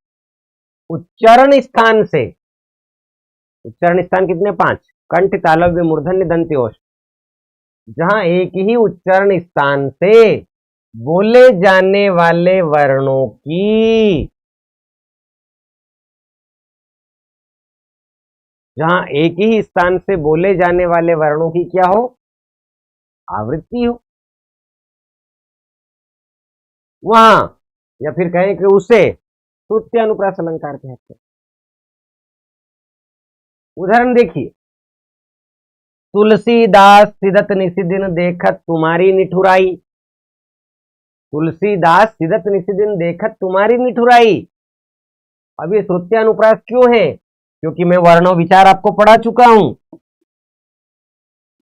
उच्चारण स्थान से, उच्चारण स्थान कितने? 5, कंठ, तालव्य, मूर्धन्य, दंत, ओष्ठ, जहां एक ही उच्चारण स्थान से बोले जाने वाले वर्णों की, जहां एक ही स्थान से बोले जाने वाले वर्णों की क्या हो? आवृत्ति हो, वहां, या फिर कहें कि उसे श्रुत्यानुप्रास अलंकार कहते हैं। उदाहरण देखिए, तुलसीदास सिदत निशिदिन देखत तुम्हारी निठुराई। तुलसीदास सिदत निशिदिन देखत तुम्हारी निठुराई। अब ये श्रुत्यानुप्रास क्यों है? क्योंकि मैं वर्ण विचार आपको पढ़ा चुका हूं।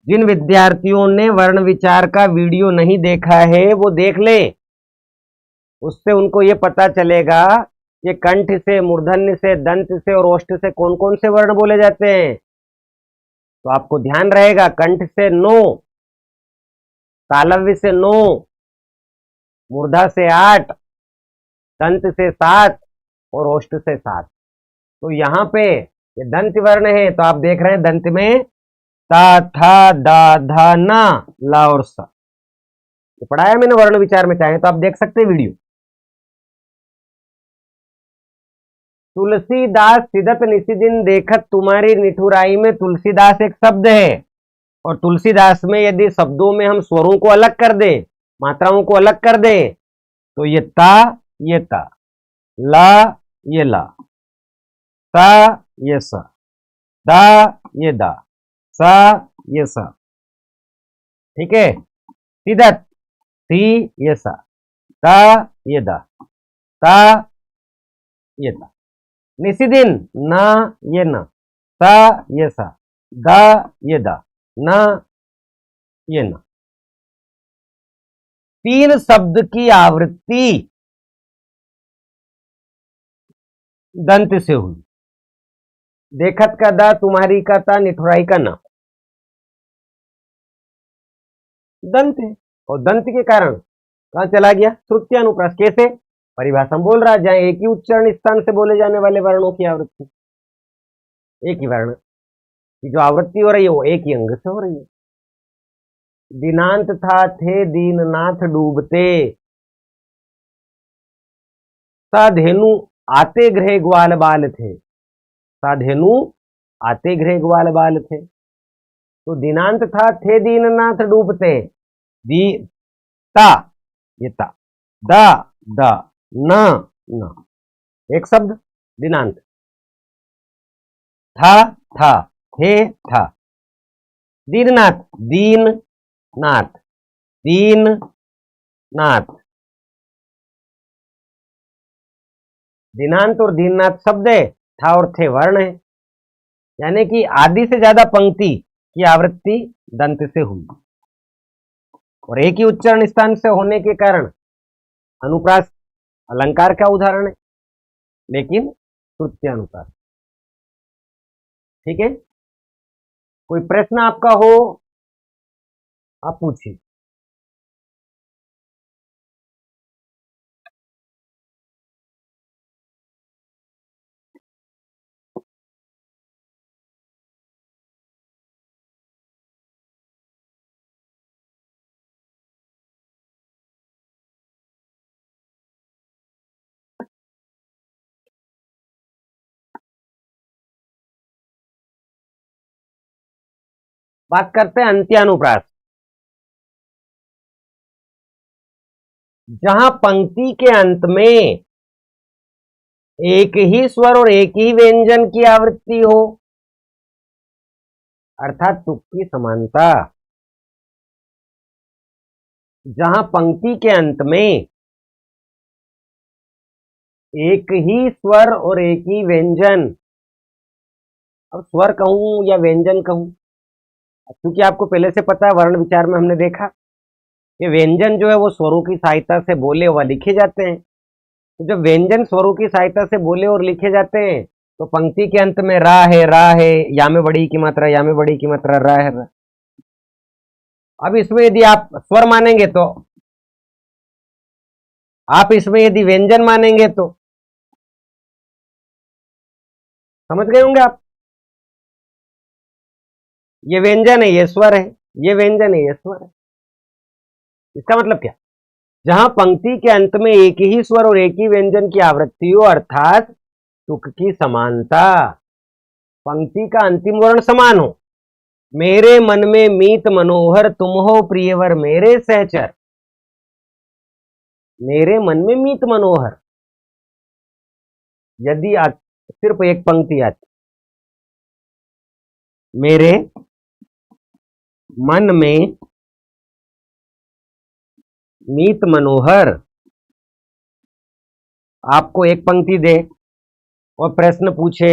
जिन विद्यार्थियों ने वर्ण विचार का वीडियो नहीं देखा है वो देख ले, उससे उनको ये पता चलेगा कि कंठ से, मूर्धन्य से, दंत से और ओष्ठ से कौन कौन से वर्ण बोले जाते हैं। तो आपको ध्यान रहेगा, कंठ से 9, तालव्य से 9, मूर्धा से 8, दंत से 7 और ओष्ठ से 7। तो यहां पे ये दंत वर्ण है, तो आप देख रहे हैं दंत में ता, था, दा, धा, ना, ला और सा। तो पढ़ाया मैंने वर्ण विचार में, चाहे तो आप देख सकते हैं वीडियो। तुलसीदास सिदत निशिदिन देखत तुम्हारी निठुराई में तुलसीदास एक शब्द है, और तुलसीदास में यदि शब्दों में हम स्वरों को अलग कर दें, मात्राओं को अलग कर दें, तो ये ता, ये ता, ला, ये ला, सा, ये सा, दा, ये दा, सा, ये सा। ठीक है? सिदत, सी, ये सा, ता, ये दा, ता, ये दा। निशिदिन, ना, ये ना, सा, ये सा, दा, ये दा, ना, ये ना। 3 शब्द की आवृत्ति दंत से हुई। देखत का दा, तुम्हारी का ता, निठुराई का ना, दंत है। और दंत के कारण कहां चला गया? श्रुत्यानुप्रास। कैसे? परिभाषा में बोल रहा है, जहां एक ही उच्चारण स्थान से बोले जाने वाले वर्णों की आवृत्ति, एक ही वर्ण की जो आवृत्ति हो रही है वो एक ही अंग से हो रही है। दिनांत था थे दीननाथ डूबते, साधेनु आते गृह ग्वाल बाल थे। साधेनु आते गृह ग्वाल बाल थे। तो दिनांत था थे दीननाथ डूबते, दी, ता, ये ता, दा, दा, ना, ना, एक शब्द दिनांत। था, थे, था। दीननाथ, दीन नाथ, दीन नाथ। दिनांत और दीननाथ शब्द है, था और थे वर्ण है, यानी कि आधी से ज्यादा पंक्ति की आवृत्ति दंत से हुई, और एक ही उच्चारण स्थान से होने के कारण अनुप्रास अलंकार का उदाहरण है, लेकिन श्रुत्यानुप्रास। ठीक है? कोई प्रश्न आपका हो आप पूछिए। बात करते हैं अंत्यानुप्रास, जहां पंक्ति के अंत में एक ही स्वर और एक ही व्यंजन की आवृत्ति हो, अर्थात तुक की समानता। जहां पंक्ति के अंत में एक ही स्वर और एक ही व्यंजन, अब स्वर कहूं या व्यंजन कहूं, क्योंकि आपको पहले से पता है, वर्ण विचार में हमने देखा कि व्यंजन जो है वो स्वरों की सहायता से बोले व लिखे जाते हैं। तो जब व्यंजन स्वरों की सहायता से बोले और लिखे जाते हैं तो पंक्ति के अंत में रा है, या में बड़ी की मात्रा, या में बड़ी की मात्रा, रा है, रा। अब इसमें यदि आप स्वर मानेंगे तो, आप इसमें यदि व्यंजन मानेंगे तो, समझ गए होंगे आप। ये व्यंजन है, ये स्वर है, ये व्यंजन है, ये स्वर है। इसका मतलब क्या? जहां पंक्ति के अंत में एक ही स्वर और एक ही व्यंजन की आवृत्ति हो, अर्थात तुक की समानता, पंक्ति का अंतिम वर्ण समान हो। मेरे मन में मीत मनोहर तुम हो प्रियवर मेरे सहचर, मेरे मन में मीत मनोहर, यदि सिर्फ एक पंक्ति आती, मेरे मन में मीत मनोहर, आपको एक पंक्ति दे और प्रश्न पूछे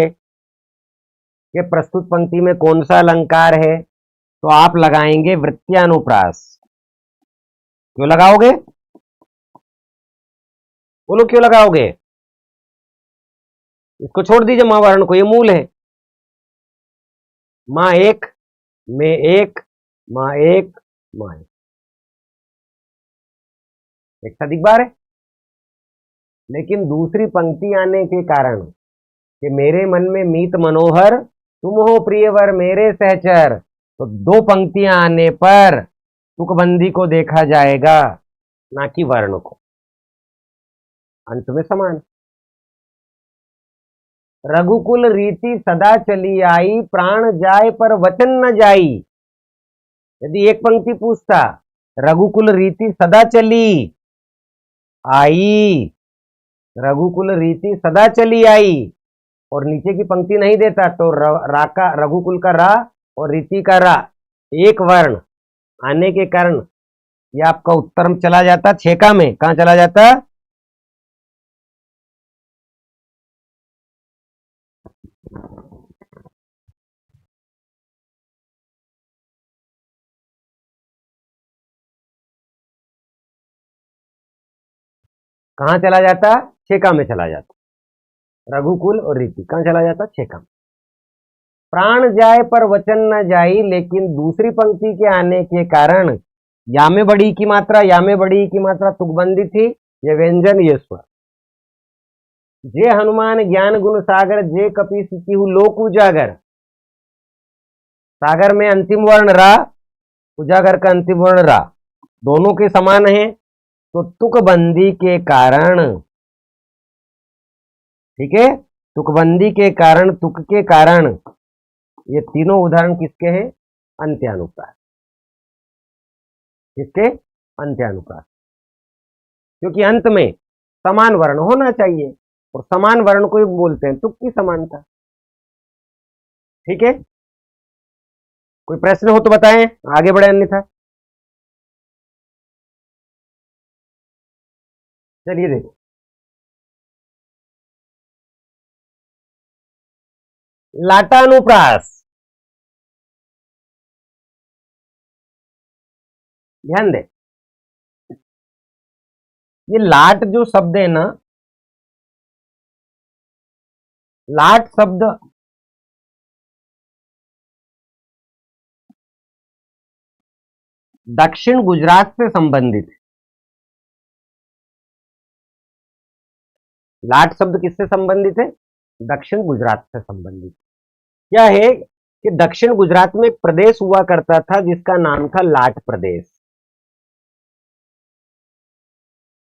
कि प्रस्तुत पंक्ति में कौन सा अलंकार है, तो आप लगाएंगे वृत्त्यानुप्रास। क्यों लगाओगे? बोलो क्यों लगाओगे? इसको छोड़ दीजिए, मां वर्ण को, ये मूल है। मां एक, में एक, मां एक, मां एक सदिक बार है। लेकिन दूसरी पंक्ति आने के कारण कि मेरे मन में मीत मनोहर तुम हो प्रियवर मेरे सहचर, तो दो पंक्तियां आने पर तुकबंदी को देखा जाएगा, ना कि वर्ण को। अंत में समान। रघुकुल रीति सदा चली आई, प्राण जाए पर वचन न जाई। यदि एक पंक्ति पूछता, रघुकुल रीति सदा चली आई, रघुकुल रीति सदा चली आई, और नीचे की पंक्ति नहीं देता, तो रा का, रघुकुल का रा और रीति का रा एक वर्ण आने के कारण ये आपका उत्तर में चला जाता छेका में। कहां चला जाता? कहां चला जाता? छेका में चला जाता। रघुकुल और रीति कहां चला जाता? छेका में। प्राण जाए पर वचन न जाई, लेकिन दूसरी पंक्ति के आने के कारण या में बड़ी की मात्रा, या में बड़ी की मात्रा तुकबंदी थी, ये व्यंजन, ये स्वर। जे हनुमान ज्ञान गुण सागर, जे कपि सिखिहु लोक उजागर। सागर में अंतिम वर्ण रा, उजागर का अंतिम वर्ण रा, दोनों के समान है, तो तुकबंदी के कारण, ठीक है, तुकबंदी के कारण, तुक के कारण, ये तीनों उदाहरण किसके हैं? अंत्यानुप्रास। किसके? अंत्यानुप्रास। क्योंकि अंत में समान वर्ण होना चाहिए, और समान वर्ण को ही बोलते हैं तुक की समानता। ठीक है, कोई प्रश्न हो तो बताएं, आगे बढ़े, अन्यथा चलिए देखो। लाटानुप्रास, ध्यान दे, ये लाट जो शब्द है ना, लाट शब्द दक्षिण गुजरात से संबंधित है। लाट शब्द किससे संबंधित है? दक्षिण गुजरात से संबंधित। क्या है कि दक्षिण गुजरात में एक प्रदेश हुआ करता था जिसका नाम था लाट प्रदेश।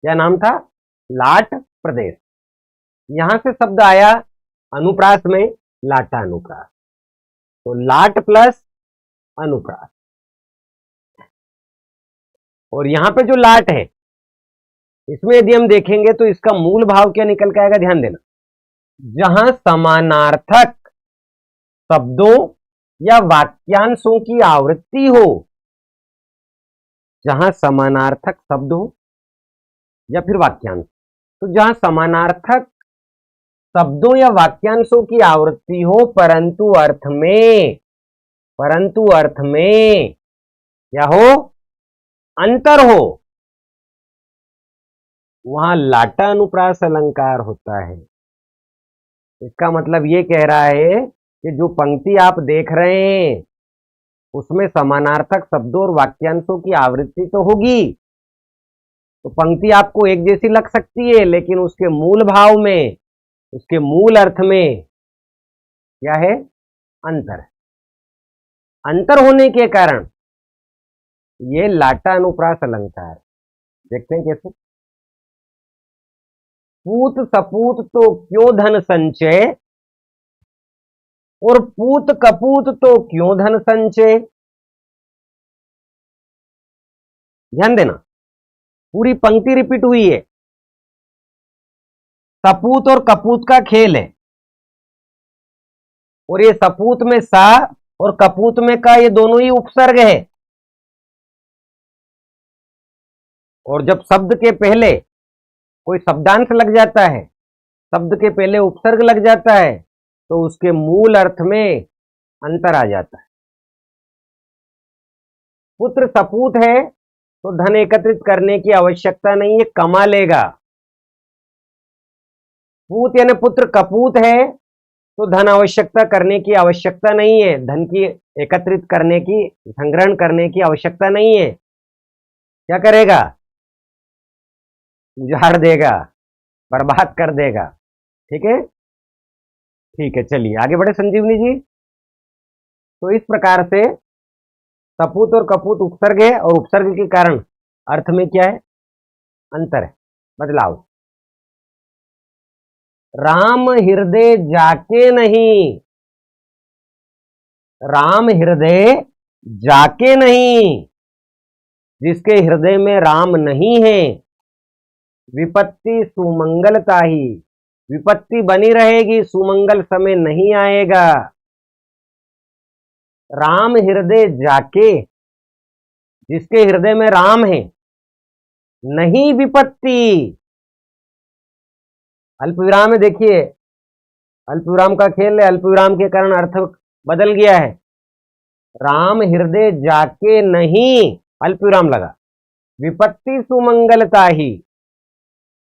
क्या नाम था? लाट प्रदेश। यहां से शब्द आया अनुप्रास में, लाटा अनुप्रास। तो लाट प्लस अनुप्रास, और यहां पे जो लाट है, इसमें यदि हम देखेंगे तो इसका मूल भाव क्या निकल के आएगा? ध्यान देना, जहां समानार्थक शब्दों या वाक्यांशों की आवृत्ति हो जहां समानार्थक शब्द हो, या फिर वाक्यांश। तो जहां समानार्थक शब्दों या वाक्यांशों की आवृत्ति हो परंतु अर्थ में क्या हो, अंतर हो, वहां लाटा अनुप्रास अलंकार होता है। इसका मतलब ये कह रहा है कि जो पंक्ति आप देख रहे हैं उसमें समानार्थक शब्दों और वाक्यांशों की आवृत्ति तो होगी, तो पंक्ति आपको एक जैसी लग सकती है, लेकिन उसके मूल भाव में, उसके मूल अर्थ में क्या है, अंतर। अंतर होने के कारण ये लाटा अनुप्रास अलंकार। देखते हैं कैसे। पूत सपूत तो क्यों धन संचय, और पूत कपूत तो क्यों धन संचय। ध्यान देना, पूरी पंक्ति रिपीट हुई है। सपूत और कपूत का खेल है, और ये सपूत में सा और कपूत में का, ये दोनों ही उपसर्ग है। और जब शब्द के पहले कोई शब्दांश लग जाता है, शब्द के पहले उपसर्ग लग जाता है, तो उसके मूल अर्थ में अंतर आ जाता है। पुत्र सपूत है तो धन एकत्रित करने की आवश्यकता नहीं है, कमा लेगा। पूत यानी पुत्र कपूत है तो धन आवश्यकता करने की आवश्यकता नहीं है, धन की एकत्रित करने की, संग्रहण करने की आवश्यकता नहीं है। क्या करेगा, उजाड़ देगा, बर्बाद कर देगा। ठीक है, ठीक है, चलिए आगे बढ़े संजीवनी जी। तो इस प्रकार से सपूत और कपूत उपसर्ग है, और उपसर्ग के कारण अर्थ में क्या है, अंतर है, बदलाव। राम हृदय जाके नहीं, राम हृदय जाके नहीं, जिसके हृदय में राम नहीं है, विपत्ति सुमंगलता ही, विपत्ति बनी रहेगी, सुमंगल समय नहीं आएगा। राम हृदय जाके, जिसके हृदय में राम है, नहीं विपत्ति। अल्पविराम में देखिए, अल्पविराम का खेल है, अल्पविराम के कारण अर्थ बदल गया है। राम हृदय जाके नहीं, अल्पविराम लगा, विपत्ति सुमंगलता ही।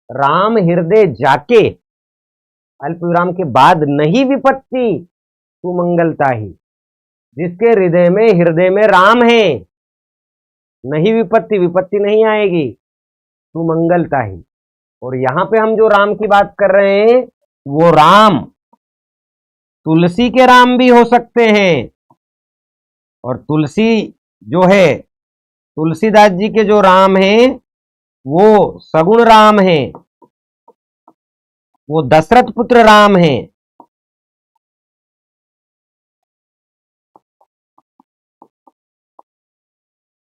राम हृदय जाके, अल्पविराम के बाद नहीं विपत्ति सुमंगलता ही, जिसके हृदय में राम है, नहीं विपत्ति, विपत्ति नहीं आएगी, सुमंगलता ही। और यहां पे हम जो राम की बात कर रहे हैं, वो राम तुलसी के राम भी हो सकते हैं। और तुलसी जो है, तुलसीदास जी के जो राम हैं वो सगुण राम हैं, वो दशरथ पुत्र राम हैं।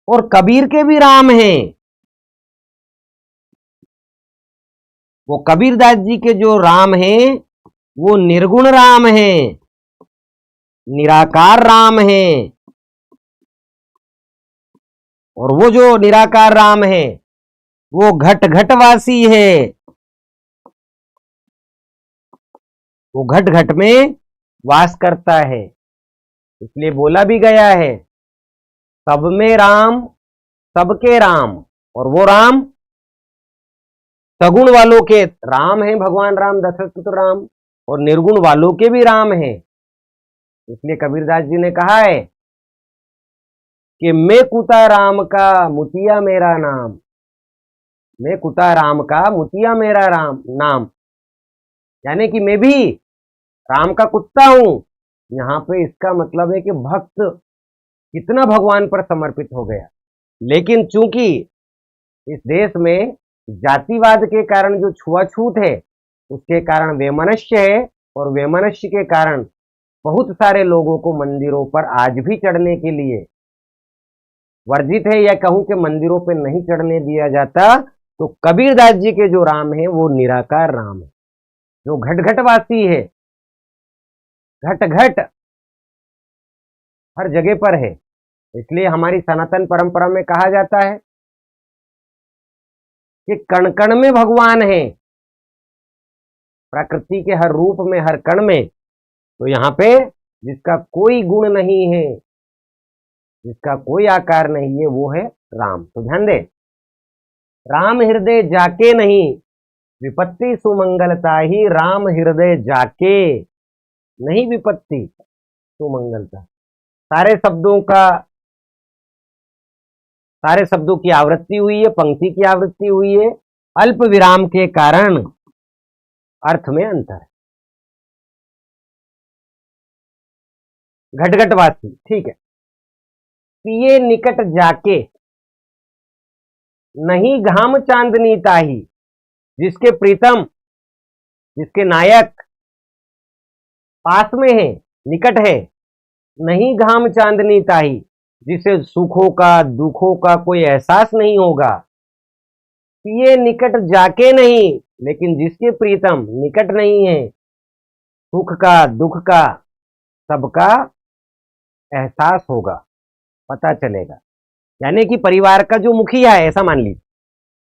और कबीर के भी राम हैं, वो कबीरदास जी के जो राम हैं वो निर्गुण राम हैं, निराकार राम हैं। और वो जो निराकार राम है वो घट घटवासी है, वो घट घट में वास करता है। इसलिए बोला भी गया है, सब में राम सबके राम। और वो राम सगुण वालों के राम है, भगवान राम, दशरथ पुत्र राम, और निर्गुण वालों के भी राम है। इसलिए कबीरदास जी ने कहा है कि मैं कुता राम का मुतिया मेरा नाम, मैं कुता राम का मुतिया मेरा राम नाम, यानी कि मैं भी राम का कुत्ता हूं। यहां पे इसका मतलब है कि भक्त कितना भगवान पर समर्पित हो गया। लेकिन चूंकि इस देश में जातिवाद के कारण जो छुआछूत है, उसके कारण वैमनस्य है, और वैमनस्य के कारण बहुत सारे लोगों को मंदिरों पर आज भी चढ़ने के लिए वर्जित है, या कहूं कि मंदिरों पर नहीं चढ़ने दिया जाता। तो कबीरदास जी के जो राम है वो निराकार राम है, जो घट घटवासी है, घट घट हर जगह पर है। इसलिए हमारी सनातन परंपरा में कहा जाता है कि कण कण में भगवान है, प्रकृति के हर रूप में, हर कण में। तो यहाँ पे जिसका कोई गुण नहीं है, जिसका कोई आकार नहीं है, वो है राम। तो ध्यान दे, राम हृदय जाके नहीं, विपत्ति सुमंगलता ही राम हृदय जाके, नहीं विपत्ति सुमंगलता। सारे शब्दों की आवृत्ति हुई है, पंक्ति की आवृत्ति हुई है, अल्प विराम के कारण अर्थ में अंतर है। घटघटवासी, ठीक है। पिए निकट जाके, नहीं घाम चांदनी ताही, जिसके प्रीतम, जिसके नायक पास में है, निकट है, नहीं घाम चांदनी ताही, जिसे सुखों का दुखों का कोई एहसास नहीं होगा। पिए निकट जाके नहीं, लेकिन जिसके प्रीतम निकट नहीं है, सुख का दुख का सबका एहसास होगा, पता चलेगा। यानी कि परिवार का जो मुखिया है, ऐसा मान लीजिए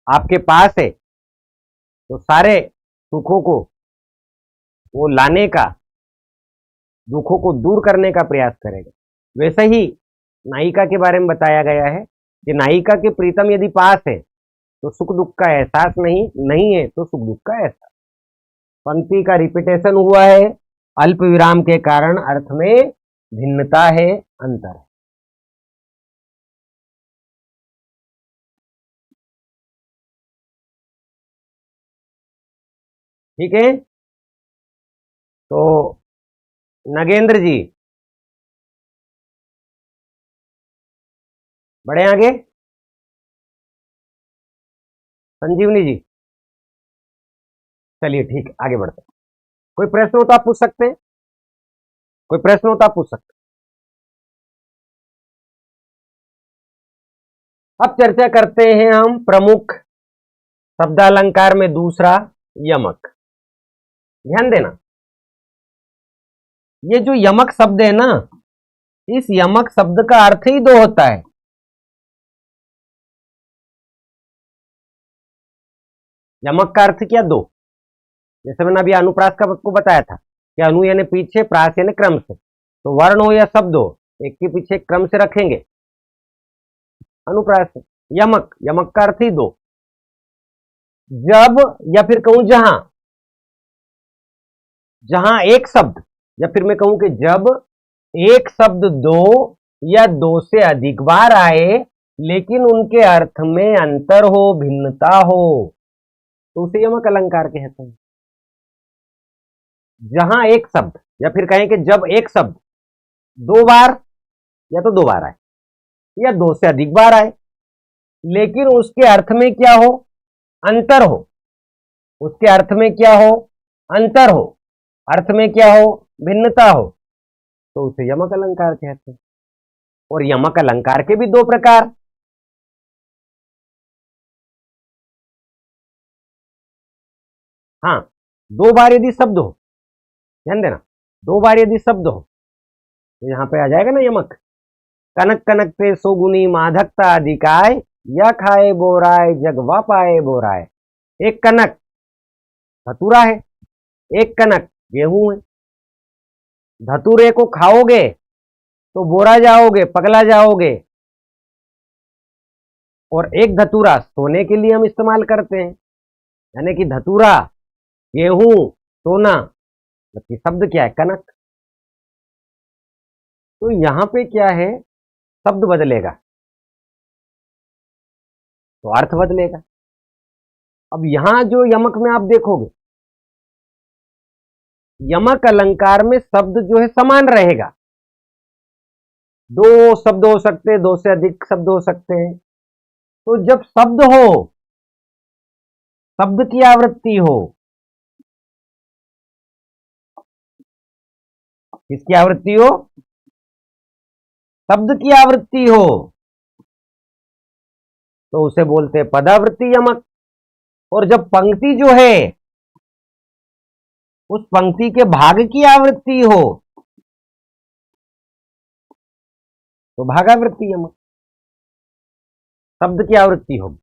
आपके पास है, तो सारे सुखों को वो लाने का, दुखों को दूर करने का प्रयास करेगा। वैसे ही नायिका के बारे में बताया गया है कि नायिका के प्रीतम यदि पास है तो सुख दुख का एहसास नहीं है तो सुख दुख का एहसास। पंक्ति का रिपीटेशन हुआ है, अल्प विराम के कारण अर्थ में भिन्नता है, अंतर है। ठीक है, तो नगेंद्र जी बढ़े आगे। संजीवनी जी, चलिए ठीक है, आगे बढ़ते हैं। कोई प्रश्न हो तो आप पूछ सकते हैं, कोई प्रश्न हो तो आप पूछ सकते हैं। अब चर्चा करते हैं हम प्रमुख शब्दालंकार में दूसरा, यमक। ध्यान देना, ये जो यमक शब्द है ना, इस यमक शब्द का अर्थ ही दो होता है। यमक का अर्थ क्या? दो। जैसे मैंने अभी अनुप्रास का आपको बताया था कि अनु यानी पीछे, प्रास यानी क्रम से। तो वर्ण हो या शब्द हो, एक के पीछे एक क्रम से रखेंगे, अनुप्रास से। यमक, यमक का अर्थ ही दो। जब, या फिर कहूं जहां, जहां एक शब्द, या फिर मैं कहूं कि जब एक शब्द दो या दो से अधिक बार आए लेकिन उनके अर्थ में अंतर हो, भिन्नता हो, तो उसे यमक अलंकार कहते हैं। जहां एक शब्द, या फिर कहें कि जब एक शब्द दो बार, या तो दो बार आए या दो से अधिक बार आए, लेकिन उसके अर्थ में क्या हो? अंतर हो। उसके अर्थ में क्या हो? अंतर हो। अर्थ में क्या हो? भिन्नता हो, तो उसे यमक अलंकार कहते हैं। और यमक अलंकार के भी दो प्रकार। हाँ, दो बार यदि शब्द हो, ध्यान देना, दो बार यदि शब्द हो तो यहां पे आ जाएगा ना यमक। कनक कनक पे सोगुनी माधकता अधिकाय, या खाए बोराय जगवा पाए बोराय। एक कनक धतूरा है, एक कनक गेहूं है। धतूरे को खाओगे तो बोरा जाओगे, पगला जाओगे। और एक धतूरा सोने के लिए हम इस्तेमाल करते हैं, यानी कि धतूरा, गेहूं, सोना, मतलब शब्द क्या है? कनक। तो यहां पे क्या है? शब्द बदलेगा तो अर्थ बदलेगा। अब यहां जो यमक में आप देखोगे, यमक अलंकार में शब्द जो है समान रहेगा। दो शब्द हो सकते हैं, दो से अधिक शब्द हो सकते हैं। तो जब शब्द हो, शब्द की आवृत्ति हो, किसकी आवृत्ति हो? शब्द की आवृत्ति हो, तो उसे बोलते हैं पदावृत्ति यमक। और जब पंक्ति जो है, उस पंक्ति के भाग की आवृत्ति हो, तो भागावृत्ति यमक शब्द की आवृत्ति होगी।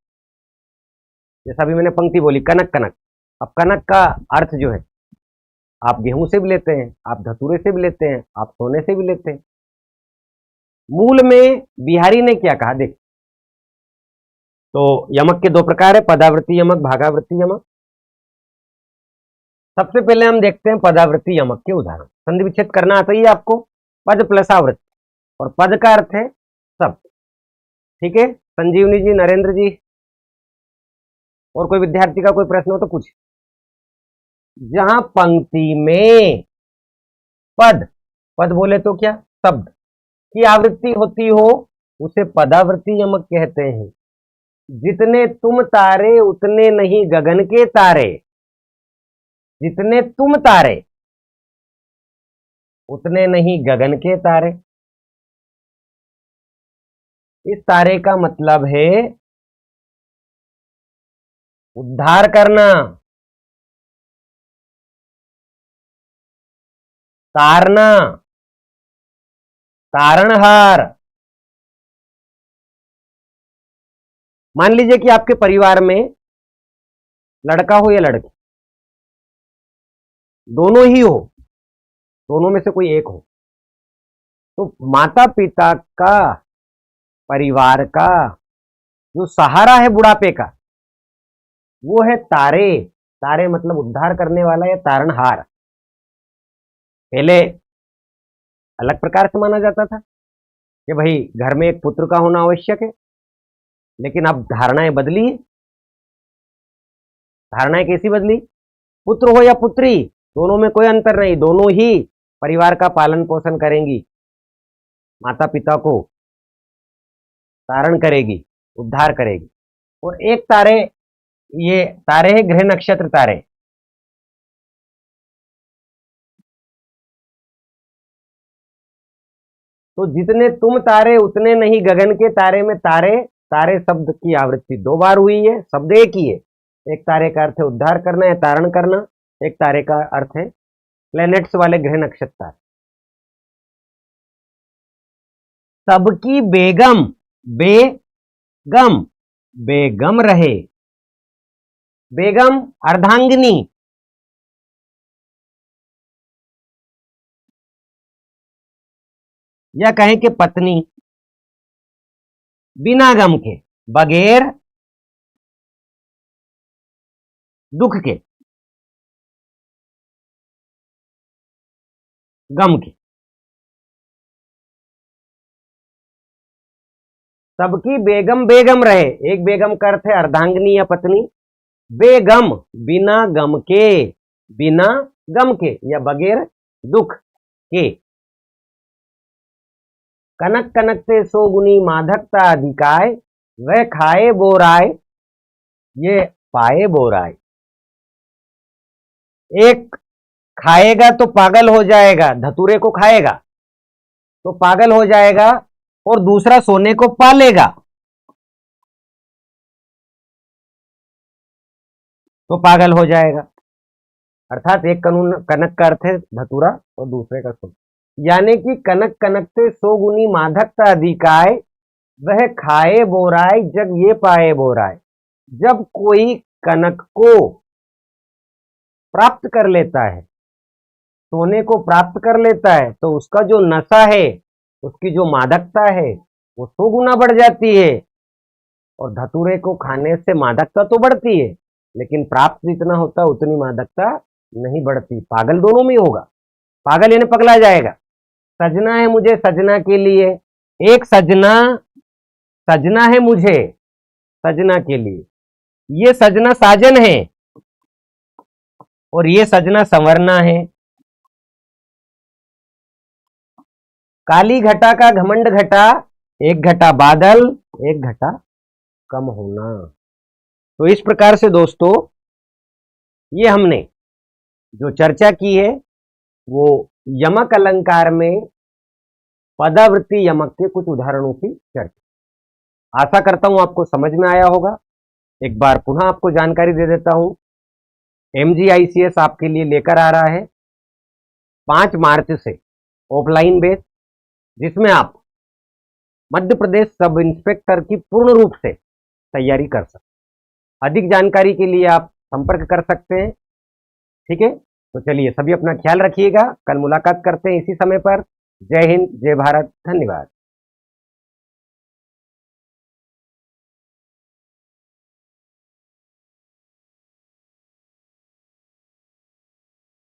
जैसा अभी मैंने पंक्ति बोली कनक कनक, अब कनक का अर्थ जो है आप गेहूं से भी लेते हैं, आप धतूरे से भी लेते हैं, आप सोने से भी लेते हैं। मूल में बिहारी ने क्या कहा देख, तो यमक के दो प्रकार है, पदावृत्ति यमक, भागावृत्ति यमक। सबसे पहले हम देखते हैं पदावृत्ति यमक के उदाहरण। संधि विच्छेद करना आता ही है आपको, पद प्लस आवृत्ति, और पद का अर्थ है शब्द। ठीक है, संजीवनी जी, नरेंद्र जी, और कोई विद्यार्थी का कोई प्रश्न हो तो पूछ। जहां पंक्ति में पद, पद बोले तो क्या, शब्द की आवृत्ति होती हो उसे पदावृत्ति यमक कहते हैं। जितने तुम तारे उतने नहीं गगन के तारे, जितने तुम तारे उतने नहीं गगन के तारे। इस तारे का मतलब है उद्धार करना, तारना, तारणहार। मान लीजिए कि आपके परिवार में लड़का हो या लड़की, दोनों ही हो, दोनों में से कोई एक हो, तो माता पिता का, परिवार का जो सहारा है बुढ़ापे का, वो है तारे। तारे मतलब उद्धार करने वाला या तारणहार। पहले अलग प्रकार से माना जाता था कि भाई घर में एक पुत्र का होना आवश्यक है, लेकिन अब धारणाएं बदली है। धारणाएं कैसी बदली, पुत्र हो या पुत्री, दोनों में कोई अंतर नहीं, दोनों ही परिवार का पालन पोषण करेंगी, माता पिता को तारण करेगी, उद्धार करेगी। और एक तारे, ये तारे है ग्रह नक्षत्र तारे। तो जितने तुम तारे उतने नहीं गगन के तारे में तारे, तारे शब्द की आवृत्ति दो बार हुई है, शब्द एक ही है। एक तारे का अर्थ है उद्धार करना या तारण करना, एक तारे का अर्थ है प्लैनेट्स वाले ग्रह नक्षत्र। सबकी बेगम, बेगम, बेगम रहे, बेगम अर्धांगिनी, या कहें कि पत्नी, बिना गम के, बगैर दुख के, गम के। सबकी बेगम, बेगम रहे, एक बेगम का अर्थ है अर्धांगिनी या पत्नी, बेगम बिना गम के, बिना गम के या बगैर दुख के। कनक कनकते सो गुनी माधकता अधिकाय, वह खाए बोराय ये पाए बोराय। एक खाएगा तो पागल हो जाएगा, धतूरे को खाएगा तो पागल हो जाएगा, और दूसरा सोने को पालेगा तो पागल हो जाएगा। अर्थात एक कानून, कनक का अर्थ है धतूरा और दूसरे का सोना। यानी कि कनक कनकते सो गुनी माधकता अधिकाय, वह खाए बोराय जब ये पाए बोराय। जब कोई कनक को प्राप्त कर लेता है, सोने को प्राप्त कर लेता है, तो उसका जो नशा है, उसकी जो मादकता है वो 100 गुना बढ़ जाती है। और धतूरे को खाने से मादकता तो बढ़ती है, लेकिन प्राप्त जितना होता है उतनी मादकता नहीं बढ़ती। पागल दोनों में होगा, पागल यानी पगला जाएगा। सजना है मुझे सजना के लिए, एक सजना, सजना है मुझे सजना के लिए, ये सजना साजन है और ये सजना संवरना है। काली घटा का घमंड घटा, एक घटा बादल, एक घटा कम होना। तो इस प्रकार से दोस्तों ये हमने जो चर्चा की है वो यमक अलंकार में पदावृत्ति यमक के कुछ उदाहरणों की चर्चा। आशा करता हूं आपको समझ में आया होगा। एक बार पुनः आपको जानकारी दे देता हूं, MGICS आपके लिए लेकर आ रहा है 5 मार्च से ऑफलाइन बेस, जिसमें आप मध्य प्रदेश सब इंस्पेक्टर की पूर्ण रूप से तैयारी कर सकते। अधिक जानकारी के लिए आप संपर्क कर सकते हैं। ठीक है, तो चलिए सभी अपना ख्याल रखिएगा। कल मुलाकात करते हैं इसी समय पर। जय हिंद, जय भारत, धन्यवाद।